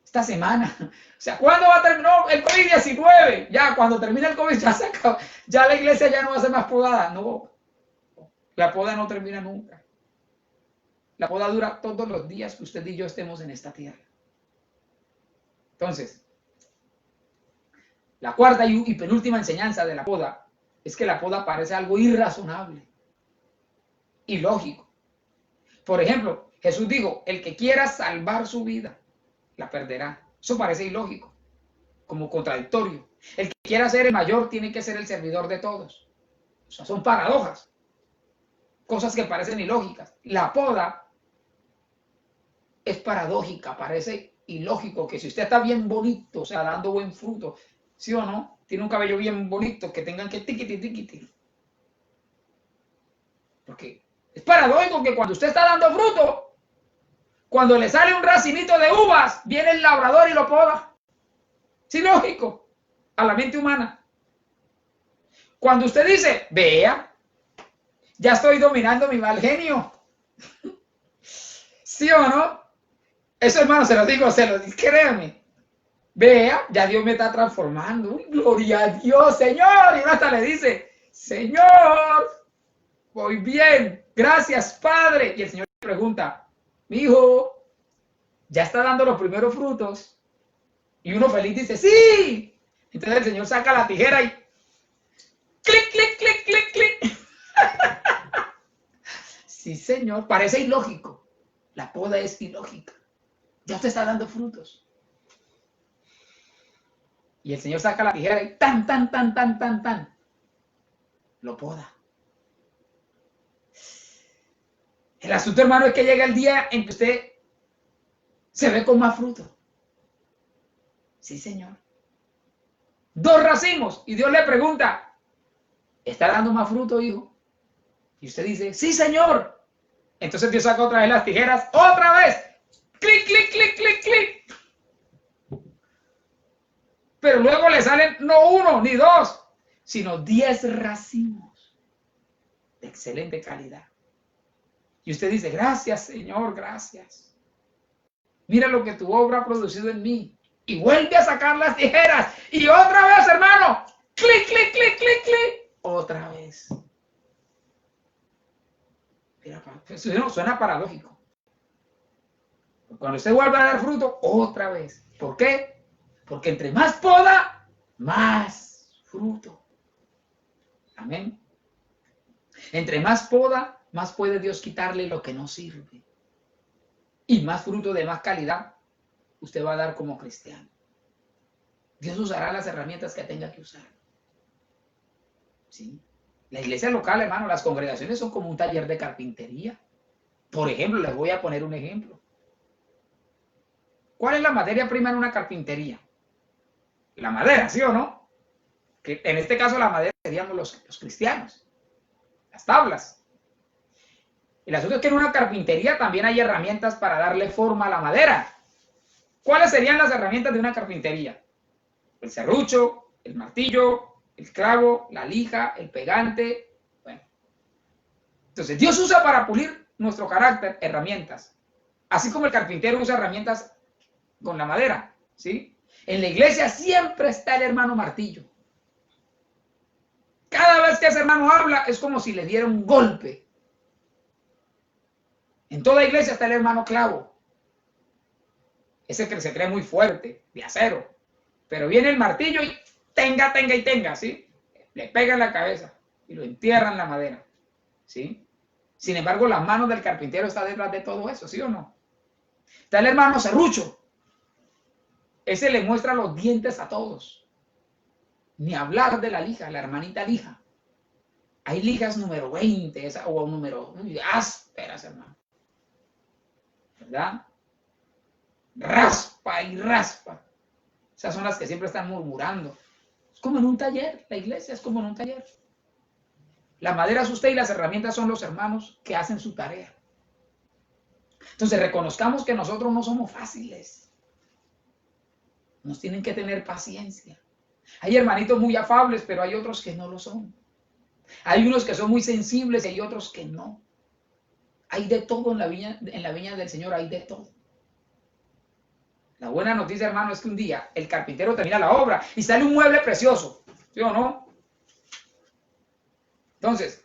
esta semana. O sea, ¿cuándo va a terminar? No, el COVID-19. Ya, cuando termine el COVID ya se acaba. Ya la iglesia ya no va a ser más podada. No, la poda no termina nunca. La poda dura todos los días que usted y yo estemos en esta tierra. Entonces, la cuarta y penúltima enseñanza de la poda es que la poda parece algo irrazonable, ilógico. Por ejemplo, Jesús dijo, el que quiera salvar su vida, la perderá. Eso parece ilógico, como contradictorio. El que quiera ser el mayor tiene que ser el servidor de todos. O sea, son paradojas, cosas que parecen ilógicas. La poda es paradójica, parece ilógico que si usted está bien bonito, o sea, dando buen fruto, ¿sí o no? Tiene un cabello bien bonito, que tengan que tiquiti. Porque es paradójico que cuando usted está dando fruto, cuando le sale un racinito de uvas, viene el labrador y lo poda. Es ilógico a la mente humana. Cuando usted dice, vea, ya estoy dominando mi mal genio. ¿Sí o no? Eso, hermano, se lo digo, créanme. Vea, ya Dios me está transformando. Uy, gloria a Dios, Señor. Y uno hasta le dice, Señor, voy bien. Gracias, Padre. Y el Señor le pregunta, mi hijo, ya está dando los primeros frutos. Y uno feliz dice, sí. Entonces el Señor saca la tijera y clic, clic, clic, clic, clic. Sí, Señor, parece ilógico. La poda es ilógica. Ya usted está dando frutos. Y el Señor saca la tijera y tan. Lo poda. El asunto, hermano, es que llega el día en que usted se ve con más fruto. Sí, Señor. 2 racimos. Y Dios le pregunta, ¿está dando más fruto, hijo? Y usted dice, sí, Señor. Entonces Dios saca otra vez las tijeras, otra vez. Clic, clic, clic, clic, clic. Pero luego le salen no 1 ni 2, sino 10 racimos de excelente calidad. Y usted dice, gracias, Señor, gracias. Mira lo que tu obra ha producido en mí. Y vuelve a sacar las tijeras. Y otra vez, hermano. Clic, clic, clic, clic, clic. Otra vez. Mira, suena paradójico. Cuando usted vuelve a dar fruto, otra vez. ¿Por qué? Porque entre más poda, más fruto. Amén. Entre más poda, más puede Dios quitarle lo que no sirve. Y más fruto de más calidad usted va a dar como cristiano. Dios usará las herramientas que tenga que usar. ¿Sí? La iglesia local, hermano, las congregaciones son como un taller de carpintería. Por ejemplo, les voy a poner un ejemplo. ¿Cuál es la materia prima en una carpintería? La madera, ¿sí o no? Que en este caso la madera seríamos los cristianos. Las tablas. El asunto es que en una carpintería también hay herramientas para darle forma a la madera. ¿Cuáles serían las herramientas de una carpintería? El serrucho, el martillo, el clavo, la lija, el pegante. Bueno. Entonces, Dios usa para pulir nuestro carácter herramientas. Así como el carpintero usa herramientas con la madera, ¿sí? En la iglesia siempre está el hermano martillo. Cada vez que ese hermano habla es como si le diera un golpe. En toda iglesia está el hermano clavo. Ese que se cree muy fuerte, de acero. Pero viene el martillo y tenga, ¿sí? Le pega en la cabeza y lo entierra en la madera, ¿sí? Sin embargo, las manos del carpintero están detrás de todo eso, ¿sí o no? Está el hermano serrucho. Ese le muestra los dientes a todos. Ni hablar de la lija, la hermanita lija. Hay lijas número 20, o número ásperas, hermano. ¿Verdad? Raspa y raspa. Esas son las que siempre están murmurando. Es como en un taller, la iglesia es como en un taller. La madera es usted y las herramientas son los hermanos que hacen su tarea. Entonces reconozcamos que nosotros no somos fáciles. Nos tienen que tener paciencia. Hay hermanitos muy afables, pero hay otros que no lo son. Hay unos que son muy sensibles y hay otros que no. Hay de todo en la viña del Señor, hay de todo. La buena noticia, hermano, es que un día el carpintero termina la obra y sale un mueble precioso, ¿sí o no? Entonces,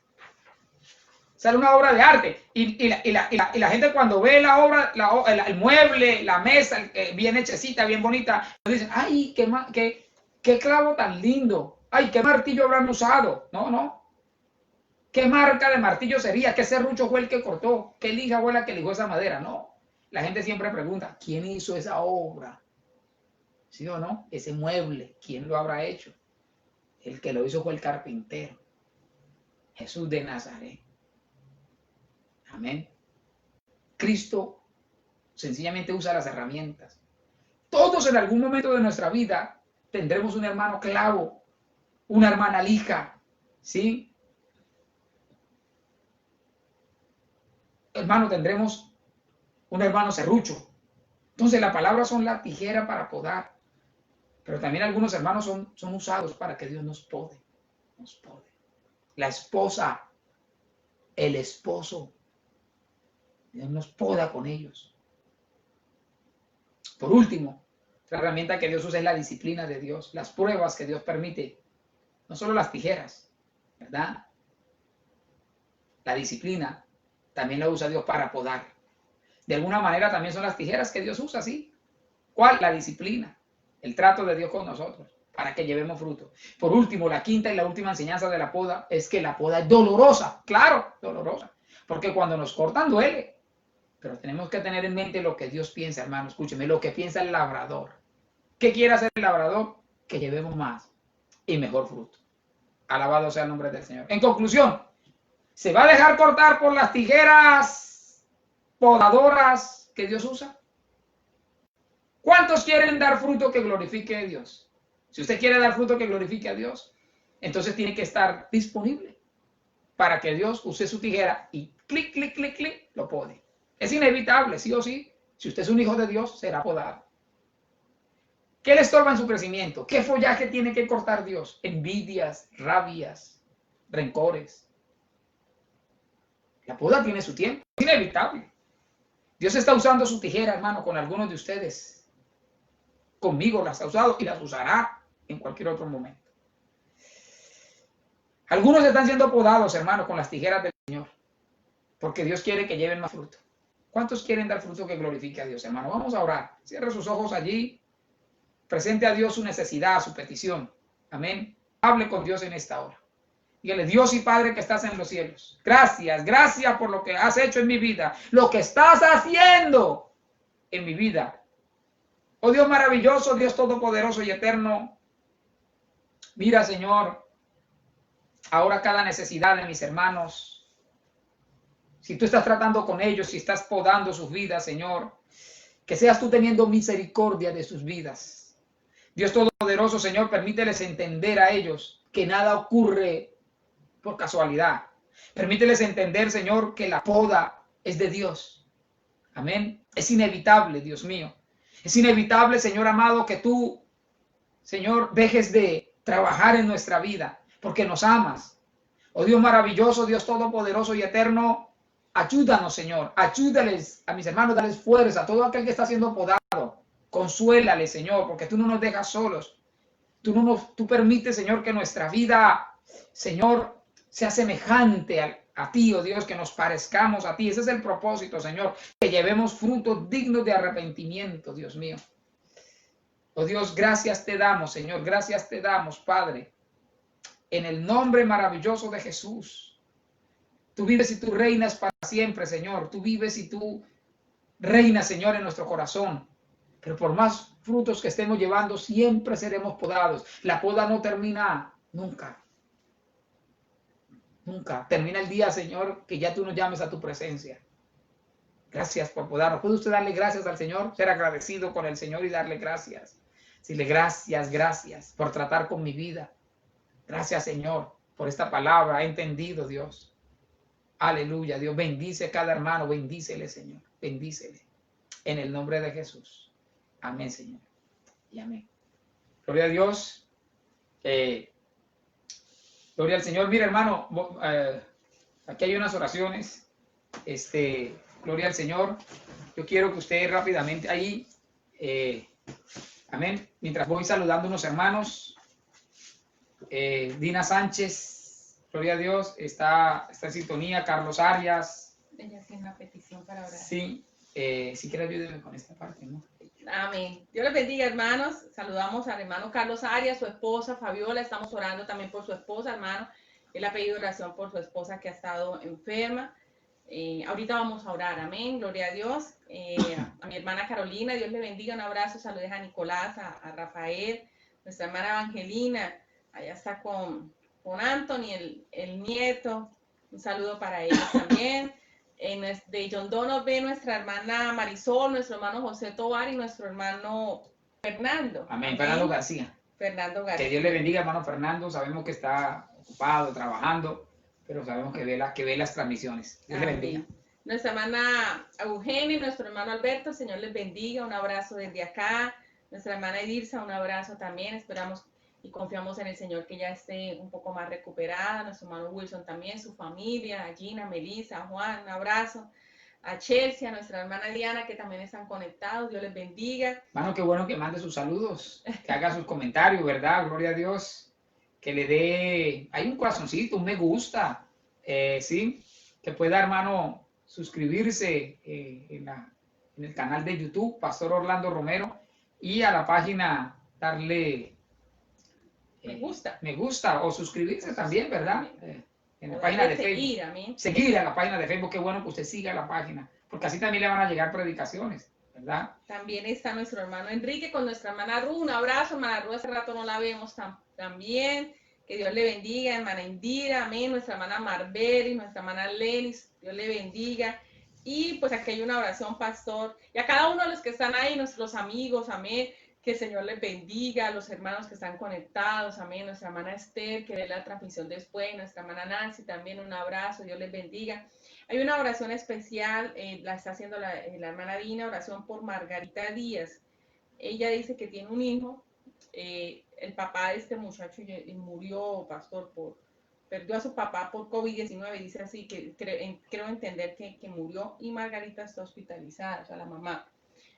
sale una obra de arte y la gente cuando ve la obra, el mueble, la mesa, bien hechecita, bien bonita, dicen, ay, qué clavo tan lindo, ay, qué martillo habrán usado. No. ¿Qué marca de martillo sería? ¿Qué serrucho fue el que cortó? ¿Qué lija fue la que lijó esa madera? No. La gente siempre pregunta, ¿quién hizo esa obra? ¿Sí o no? Ese mueble, ¿quién lo habrá hecho? El que lo hizo fue el carpintero, Jesús de Nazaret. Amén. Cristo sencillamente usa las herramientas. Todos en algún momento de nuestra vida tendremos un hermano clavo, una hermana lija, ¿sí? Hermano, tendremos un hermano serrucho. Entonces la palabra son la tijera para podar, pero también algunos hermanos son usados para que Dios nos pode, nos pode. La esposa, el esposo, Dios nos poda con ellos. Por último, la herramienta que Dios usa es la disciplina de Dios, las pruebas que Dios permite, no solo las tijeras, ¿verdad? La disciplina también la usa Dios para podar. De alguna manera también son las tijeras que Dios usa, ¿sí? ¿Cuál? La disciplina, el trato de Dios con nosotros, para que llevemos fruto. Por último, la quinta y la última enseñanza de la poda es que la poda es dolorosa, claro, dolorosa, porque cuando nos cortan duele. Pero tenemos que tener en mente lo que Dios piensa, hermano. Escúcheme, lo que piensa el labrador. ¿Qué quiere hacer el labrador? Que llevemos más y mejor fruto. Alabado sea el nombre del Señor. En conclusión, ¿se va a dejar cortar por las tijeras podadoras que Dios usa? ¿Cuántos quieren dar fruto que glorifique a Dios? Si usted quiere dar fruto que glorifique a Dios, entonces tiene que estar disponible para que Dios use su tijera y clic, clic, clic, clic, lo pode. Es inevitable, sí o sí. Si usted es un hijo de Dios, será podado. ¿Qué le estorba en su crecimiento? ¿Qué follaje tiene que cortar Dios? Envidias, rabias, rencores. La poda tiene su tiempo, es inevitable. Dios está usando su tijera, hermano, con algunos de ustedes. Conmigo las ha usado y las usará en cualquier otro momento. Algunos están siendo podados, hermano, con las tijeras del Señor, porque Dios quiere que lleven más fruto. ¿Cuántos quieren dar fruto que glorifique a Dios, hermano? Vamos a orar. Cierre sus ojos allí. Presente a Dios su necesidad, su petición. Amén. Hable con Dios en esta hora. Dígale, Dios y Padre que estás en los cielos. Gracias, gracias por lo que has hecho en mi vida. Lo que estás haciendo en mi vida. Oh Dios maravilloso, Dios todopoderoso y eterno. Mira, Señor, ahora cada necesidad de mis hermanos. Si tú estás tratando con ellos, si estás podando sus vidas, Señor, que seas tú teniendo misericordia de sus vidas. Dios todopoderoso, Señor, permíteles entender a ellos que nada ocurre por casualidad. Permíteles entender, Señor, que la poda es de Dios. Amén. Es inevitable, Dios mío. Es inevitable, Señor amado, que tú, Señor, dejes de trabajar en nuestra vida porque nos amas. Oh Dios maravilloso, Dios todopoderoso y eterno, ayúdanos, Señor. Ayúdales a mis hermanos, dales fuerza a todo aquel que está siendo podado. Consuélale, Señor, porque tú no nos dejas solos. Tú permites, Señor, que nuestra vida, Señor, sea semejante a ti, oh Dios, que nos parezcamos a ti. Ese es el propósito, Señor, que llevemos frutos dignos de arrepentimiento, Dios mío. Oh Dios, gracias te damos, Señor, gracias te damos, Padre, en el nombre maravilloso de Jesús. Tú vives y tú reinas para siempre, Señor. Tú vives y tú reinas, Señor, en nuestro corazón. Pero por más frutos que estemos llevando, siempre seremos podados. La poda no termina nunca. Nunca. Termina el día, Señor, que ya tú nos llames a tu presencia. Gracias por podarnos. ¿Puede usted darle gracias al Señor? Ser agradecido con el Señor y darle gracias. Decirle gracias, gracias por tratar con mi vida. Gracias, Señor, por esta palabra. He entendido, Dios. Aleluya, Dios. Bendice a cada hermano. Bendícele, Señor. Bendícele. En el nombre de Jesús. Amén, Señor. Y amén. Gloria a Dios. Gloria al Señor. Mira, hermano, aquí hay unas oraciones. Gloria al Señor. Yo quiero que usted rápidamente ahí, amén, mientras voy saludando a unos hermanos, Dina Sánchez, gloria a Dios, está en sintonía. Carlos Arias. Ella tiene una petición para orar. Sí, si quiere ayúdeme con esta parte, ¿no? Amén. Dios les bendiga, hermanos. Saludamos al hermano Carlos Arias, su esposa Fabiola. Estamos orando también por su esposa, hermano. Él ha pedido oración por su esposa que ha estado enferma. Ahorita vamos a orar, amén, gloria a Dios. A mi hermana Carolina, Dios le bendiga, un abrazo, saludos a Nicolás, a Rafael, nuestra hermana Evangelina, allá está con Anthony, el nieto, un saludo para ellos también. De Yondó nos ve nuestra hermana Marisol, nuestro hermano José Tobar y nuestro hermano Fernando. Amén. Fernando García. Fernando García. Que Dios le bendiga, hermano Fernando. Sabemos que está ocupado, trabajando, pero sabemos que ve las transmisiones. Dios le bendiga. Nuestra hermana Eugenia y nuestro hermano Alberto, el Señor les bendiga. Un abrazo desde acá. Nuestra hermana Edirsa, un abrazo también. Esperamos y confiamos en el Señor que ya esté un poco más recuperada. Nuestro hermano Wilson también, su familia, a Gina, Melissa, Juan, un abrazo. A Chelsea, a nuestra hermana Diana, que también están conectados. Dios les bendiga. Hermano, qué bueno que mande sus saludos, que haga sus comentarios, ¿verdad? Gloria a Dios. Que le dé, hay un corazoncito, un me gusta, ¿sí? Que pueda, hermano, suscribirse en el canal de YouTube, Pastor Orlando Romero, y a la página darle me gusta o suscribirse también, ¿verdad? En la página de Facebook. Seguir a la página de Facebook, qué bueno que usted siga la página, porque así también le van a llegar predicaciones, ¿verdad? También está nuestro hermano Enrique con nuestra hermana Ru. Un abrazo, hermana Ru, hace rato no la vemos también. Que Dios le bendiga, hermana Indira, amén. Nuestra hermana Marberi, nuestra hermana Lenis, Dios le bendiga. Y pues aquí hay una oración, pastor. Y a cada uno de los que están ahí, nuestros amigos, amén. Que el Señor les bendiga, a los hermanos que están conectados, amén. Nuestra hermana Esther, que ve la transmisión después, nuestra hermana Nancy, también un abrazo, Dios les bendiga. Hay una oración especial, la está haciendo la hermana Dina, oración por Margarita Díaz. Ella dice que tiene un hijo, el papá de este muchacho murió, pastor, perdió a su papá por COVID-19, dice así, que creo entender que murió, y Margarita está hospitalizada, o sea, la mamá.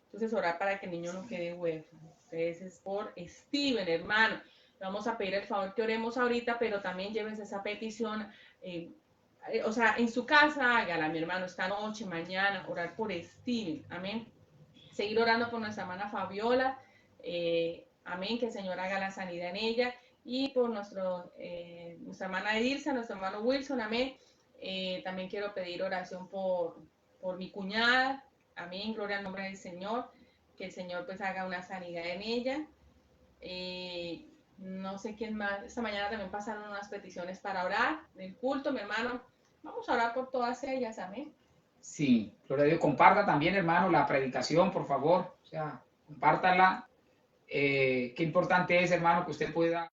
Entonces, orar para que el niño no quede huérfano. Entonces, es por Steven, hermano. Le vamos a pedir el favor que oremos ahorita, pero también llévense esa petición, o sea, en su casa, hágala, mi hermano, esta noche, mañana, orar por Steven, amén. Seguir orando por nuestra hermana Fabiola, amén, que el Señor haga la sanidad en ella, y por nuestra hermana Edirsa, nuestro hermano Wilson, amén. También quiero pedir oración por mi cuñada, amén, gloria al nombre del Señor, que el Señor pues haga una sanidad en ella. No sé quién más, esta mañana también pasaron unas peticiones para orar del culto, mi hermano, vamos a orar por todas ellas, amén. Sí, gloria a Dios. Comparta también, hermano, la predicación, por favor, o sea, compártala. Qué importante es, hermano, que usted pueda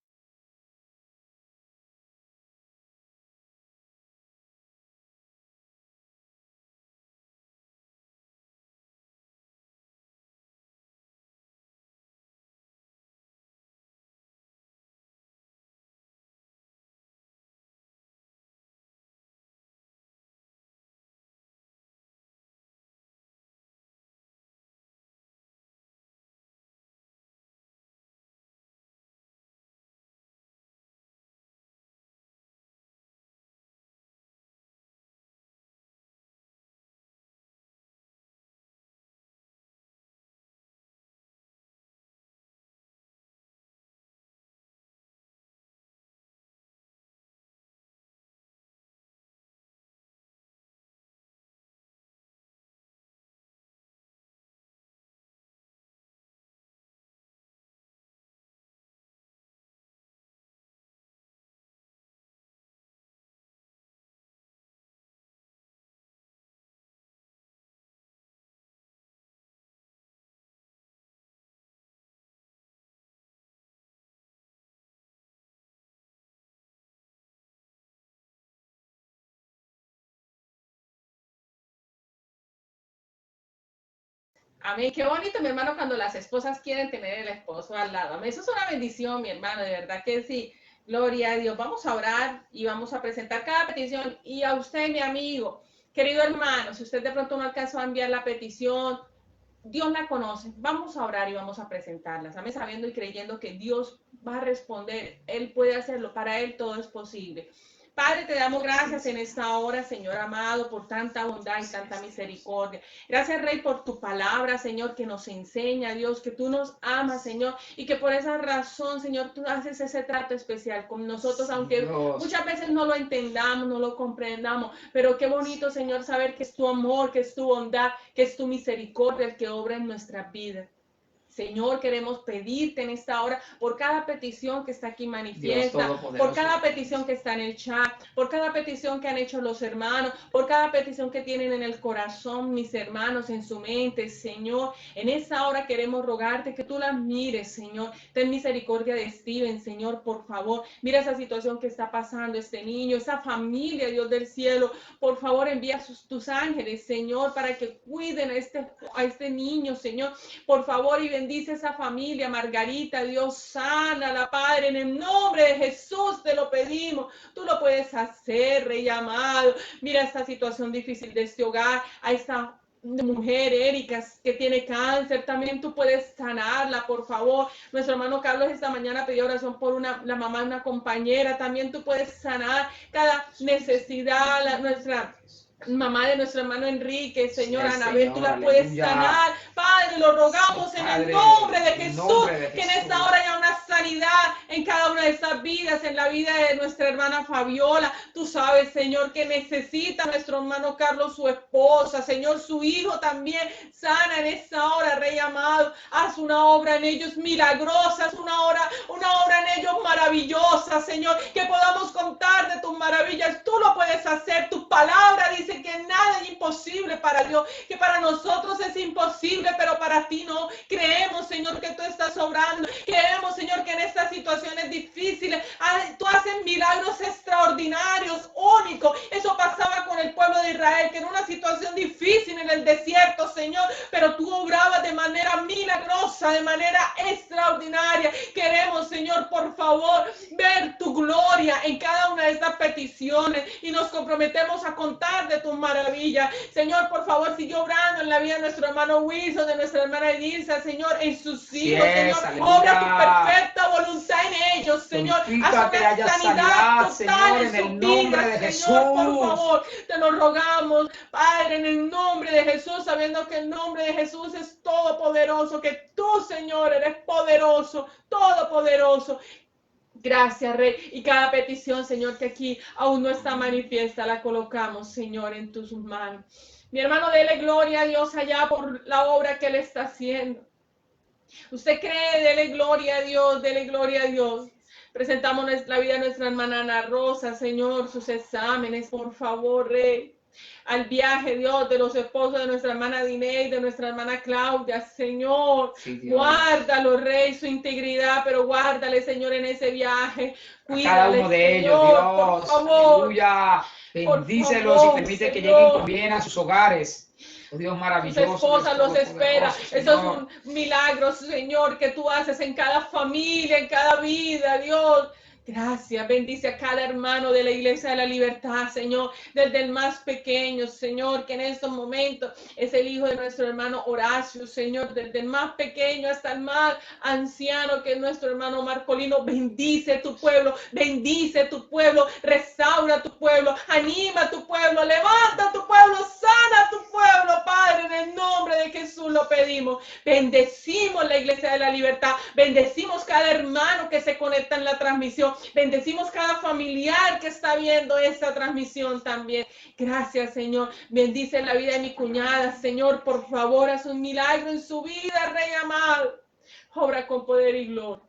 Amén, qué bonito, mi hermano, cuando las esposas quieren tener el esposo al lado. Amén, eso es una bendición, mi hermano, de verdad que sí. Gloria a Dios. Vamos a orar y vamos a presentar cada petición. Y a usted, mi amigo, querido hermano, si usted de pronto no alcanzó a enviar la petición, Dios la conoce. Vamos a orar y vamos a presentarlas. Amén, sabiendo y creyendo que Dios va a responder. Él puede hacerlo. Para Él todo es posible. Padre, te damos gracias en esta hora, Señor amado, por tanta bondad y tanta misericordia. Gracias, Rey, por tu palabra, Señor, que nos enseña, Dios, que tú nos amas, Señor, y que por esa razón, Señor, tú haces ese trato especial con nosotros, aunque Dios, muchas veces no lo entendamos, no lo comprendamos, pero qué bonito, Señor, saber que es tu amor, que es tu bondad, que es tu misericordia el que obra en nuestra vida. Señor, queremos pedirte en esta hora por cada petición que está aquí manifiesta, por cada petición que está en el chat, por cada petición que han hecho los hermanos, por cada petición que tienen en el corazón mis hermanos, en su mente, Señor. En esta hora queremos rogarte que tú las mires, Señor. Ten misericordia de Steven, Señor, por favor. Mira esa situación que está pasando este niño, esa familia, Dios del cielo. Por favor, envía tus ángeles, Señor, para que cuiden a este niño, Señor. Por favor, y bendice esa familia, Margarita, Dios, sánala, Padre, en el nombre de Jesús te lo pedimos. Tú lo puedes hacer, Rey amado. Mira esta situación difícil de este hogar, a esta mujer, Erika, que tiene cáncer, también tú puedes sanarla, por favor. Nuestro hermano Carlos esta mañana pidió oración por la mamá de una compañera, también tú puedes sanar cada necesidad, nuestra mamá de nuestro hermano Enrique, Señor, sí, Anabel, Señor, tú la puedes sanar. Padre, lo rogamos en el nombre de Jesús, que en esta hora haya una sanidad en cada una de estas vidas, en la vida de nuestra hermana Fabiola. Tú sabes, Señor, que necesita nuestro hermano Carlos, su esposa, Señor, su hijo también. Sana en esta hora, Rey amado. Haz una obra en ellos milagrosa, haz una obra en ellos maravillosa, Señor, que podamos contar de tus maravillas. Tú lo puedes hacer, tu palabra dice que nada es imposible para Dios, que para nosotros es imposible, pero para ti no. Creemos, Señor, que tú estás obrando. Creemos, Señor, que en estas situaciones difíciles tú haces milagros extraordinarios, únicos. Eso pasaba con el pueblo de Israel, que era una situación difícil en el desierto, Señor, pero tú obrabas de manera milagrosa, de manera extraordinaria. Queremos, Señor, por favor, ver tu gloria en cada una de estas peticiones y nos comprometemos a contar de tus maravillas. Señor, por favor, sigue obrando en la vida de nuestro hermano Wilson, de nuestra hermana Elisa, Señor, en sus hijos, Señor. Aleluya. Obra tu perfecta voluntad en ellos, Señor. Haz una sanidad total en sus vidas, Señor, por favor. Te lo rogamos, Padre, en el nombre de Jesús, sabiendo que el nombre de Jesús es todopoderoso, que tú, Señor, eres poderoso, todopoderoso. Gracias, Rey. Y cada petición, Señor, que aquí aún no está manifiesta, la colocamos, Señor, en tus manos. Mi hermano, dele gloria a Dios allá por la obra que Él está haciendo. Usted cree, dele gloria a Dios, dele gloria a Dios. Presentamos la vida de nuestra hermana Ana Rosa, Señor, sus exámenes, por favor, Rey. Al viaje, Dios, de los esposos de nuestra hermana Diney, de nuestra hermana Claudia, Señor, sí, guárdalo, Rey, su integridad, pero guárdale, Señor, en ese viaje. Cuídale, cada uno de Señor, ellos, Dios, por favor, aleluya, bendícelos y permite que lleguen con bien a sus hogares. Oh, Dios maravilloso. Su esposa los espera. Eso es un milagro, Señor, que tú haces en cada familia, en cada vida, Dios. Gracias, bendice a cada hermano de la Iglesia de la Libertad, Señor, desde el más pequeño, Señor, que en estos momentos es el hijo de nuestro hermano Horacio, Señor, desde el más pequeño hasta el más anciano, que es nuestro hermano Marcolino. Bendice tu pueblo, restaura tu pueblo, anima a tu pueblo, levanta a tu pueblo, sana a tu pueblo, Padre, en el nombre de Jesús lo pedimos. Bendecimos la Iglesia de la Libertad, bendecimos cada hermano que se conecta en la transmisión. Bendecimos cada familiar que está viendo esta transmisión también. Gracias, Señor. Bendice la vida de mi cuñada, Señor. Por favor, haz un milagro en su vida, Rey amado. Obra con poder y gloria.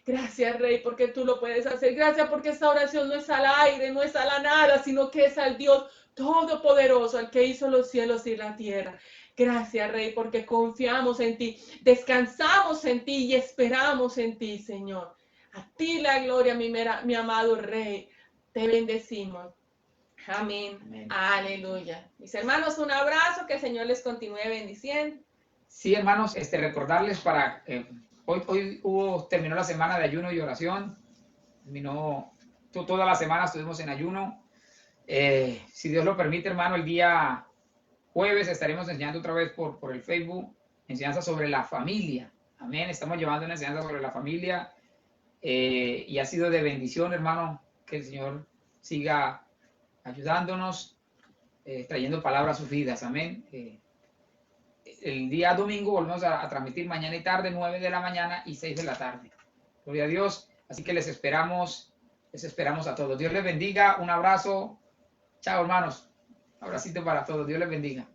Gracias, Rey, porque tú lo puedes hacer. Gracias porque esta oración no es al aire, no es a la nada, sino que es al Dios Todopoderoso, al que hizo los cielos y la tierra. Gracias, Rey, porque confiamos en ti, descansamos en ti y esperamos en ti, Señor. A ti la gloria, mi amado Rey. Te bendecimos. Amén. Amén. Aleluya. Mis hermanos, un abrazo. Que el Señor les continúe bendiciendo. Sí, hermanos, recordarles para... hoy terminó la semana de ayuno y oración. Toda la semana estuvimos en ayuno. Si Dios lo permite, hermano, el día jueves estaremos enseñando otra vez por el Facebook, enseñanza sobre la familia. Amén. Estamos llevando una enseñanza sobre la familia. Y ha sido de bendición, hermano, que el Señor siga ayudándonos, trayendo palabras a sus vidas, amén. El día domingo volvemos a transmitir mañana y tarde, 9 de la mañana y 6 de la tarde. Gloria a Dios, así que les esperamos a todos. Dios les bendiga, un abrazo, chao hermanos, abracito para todos, Dios les bendiga.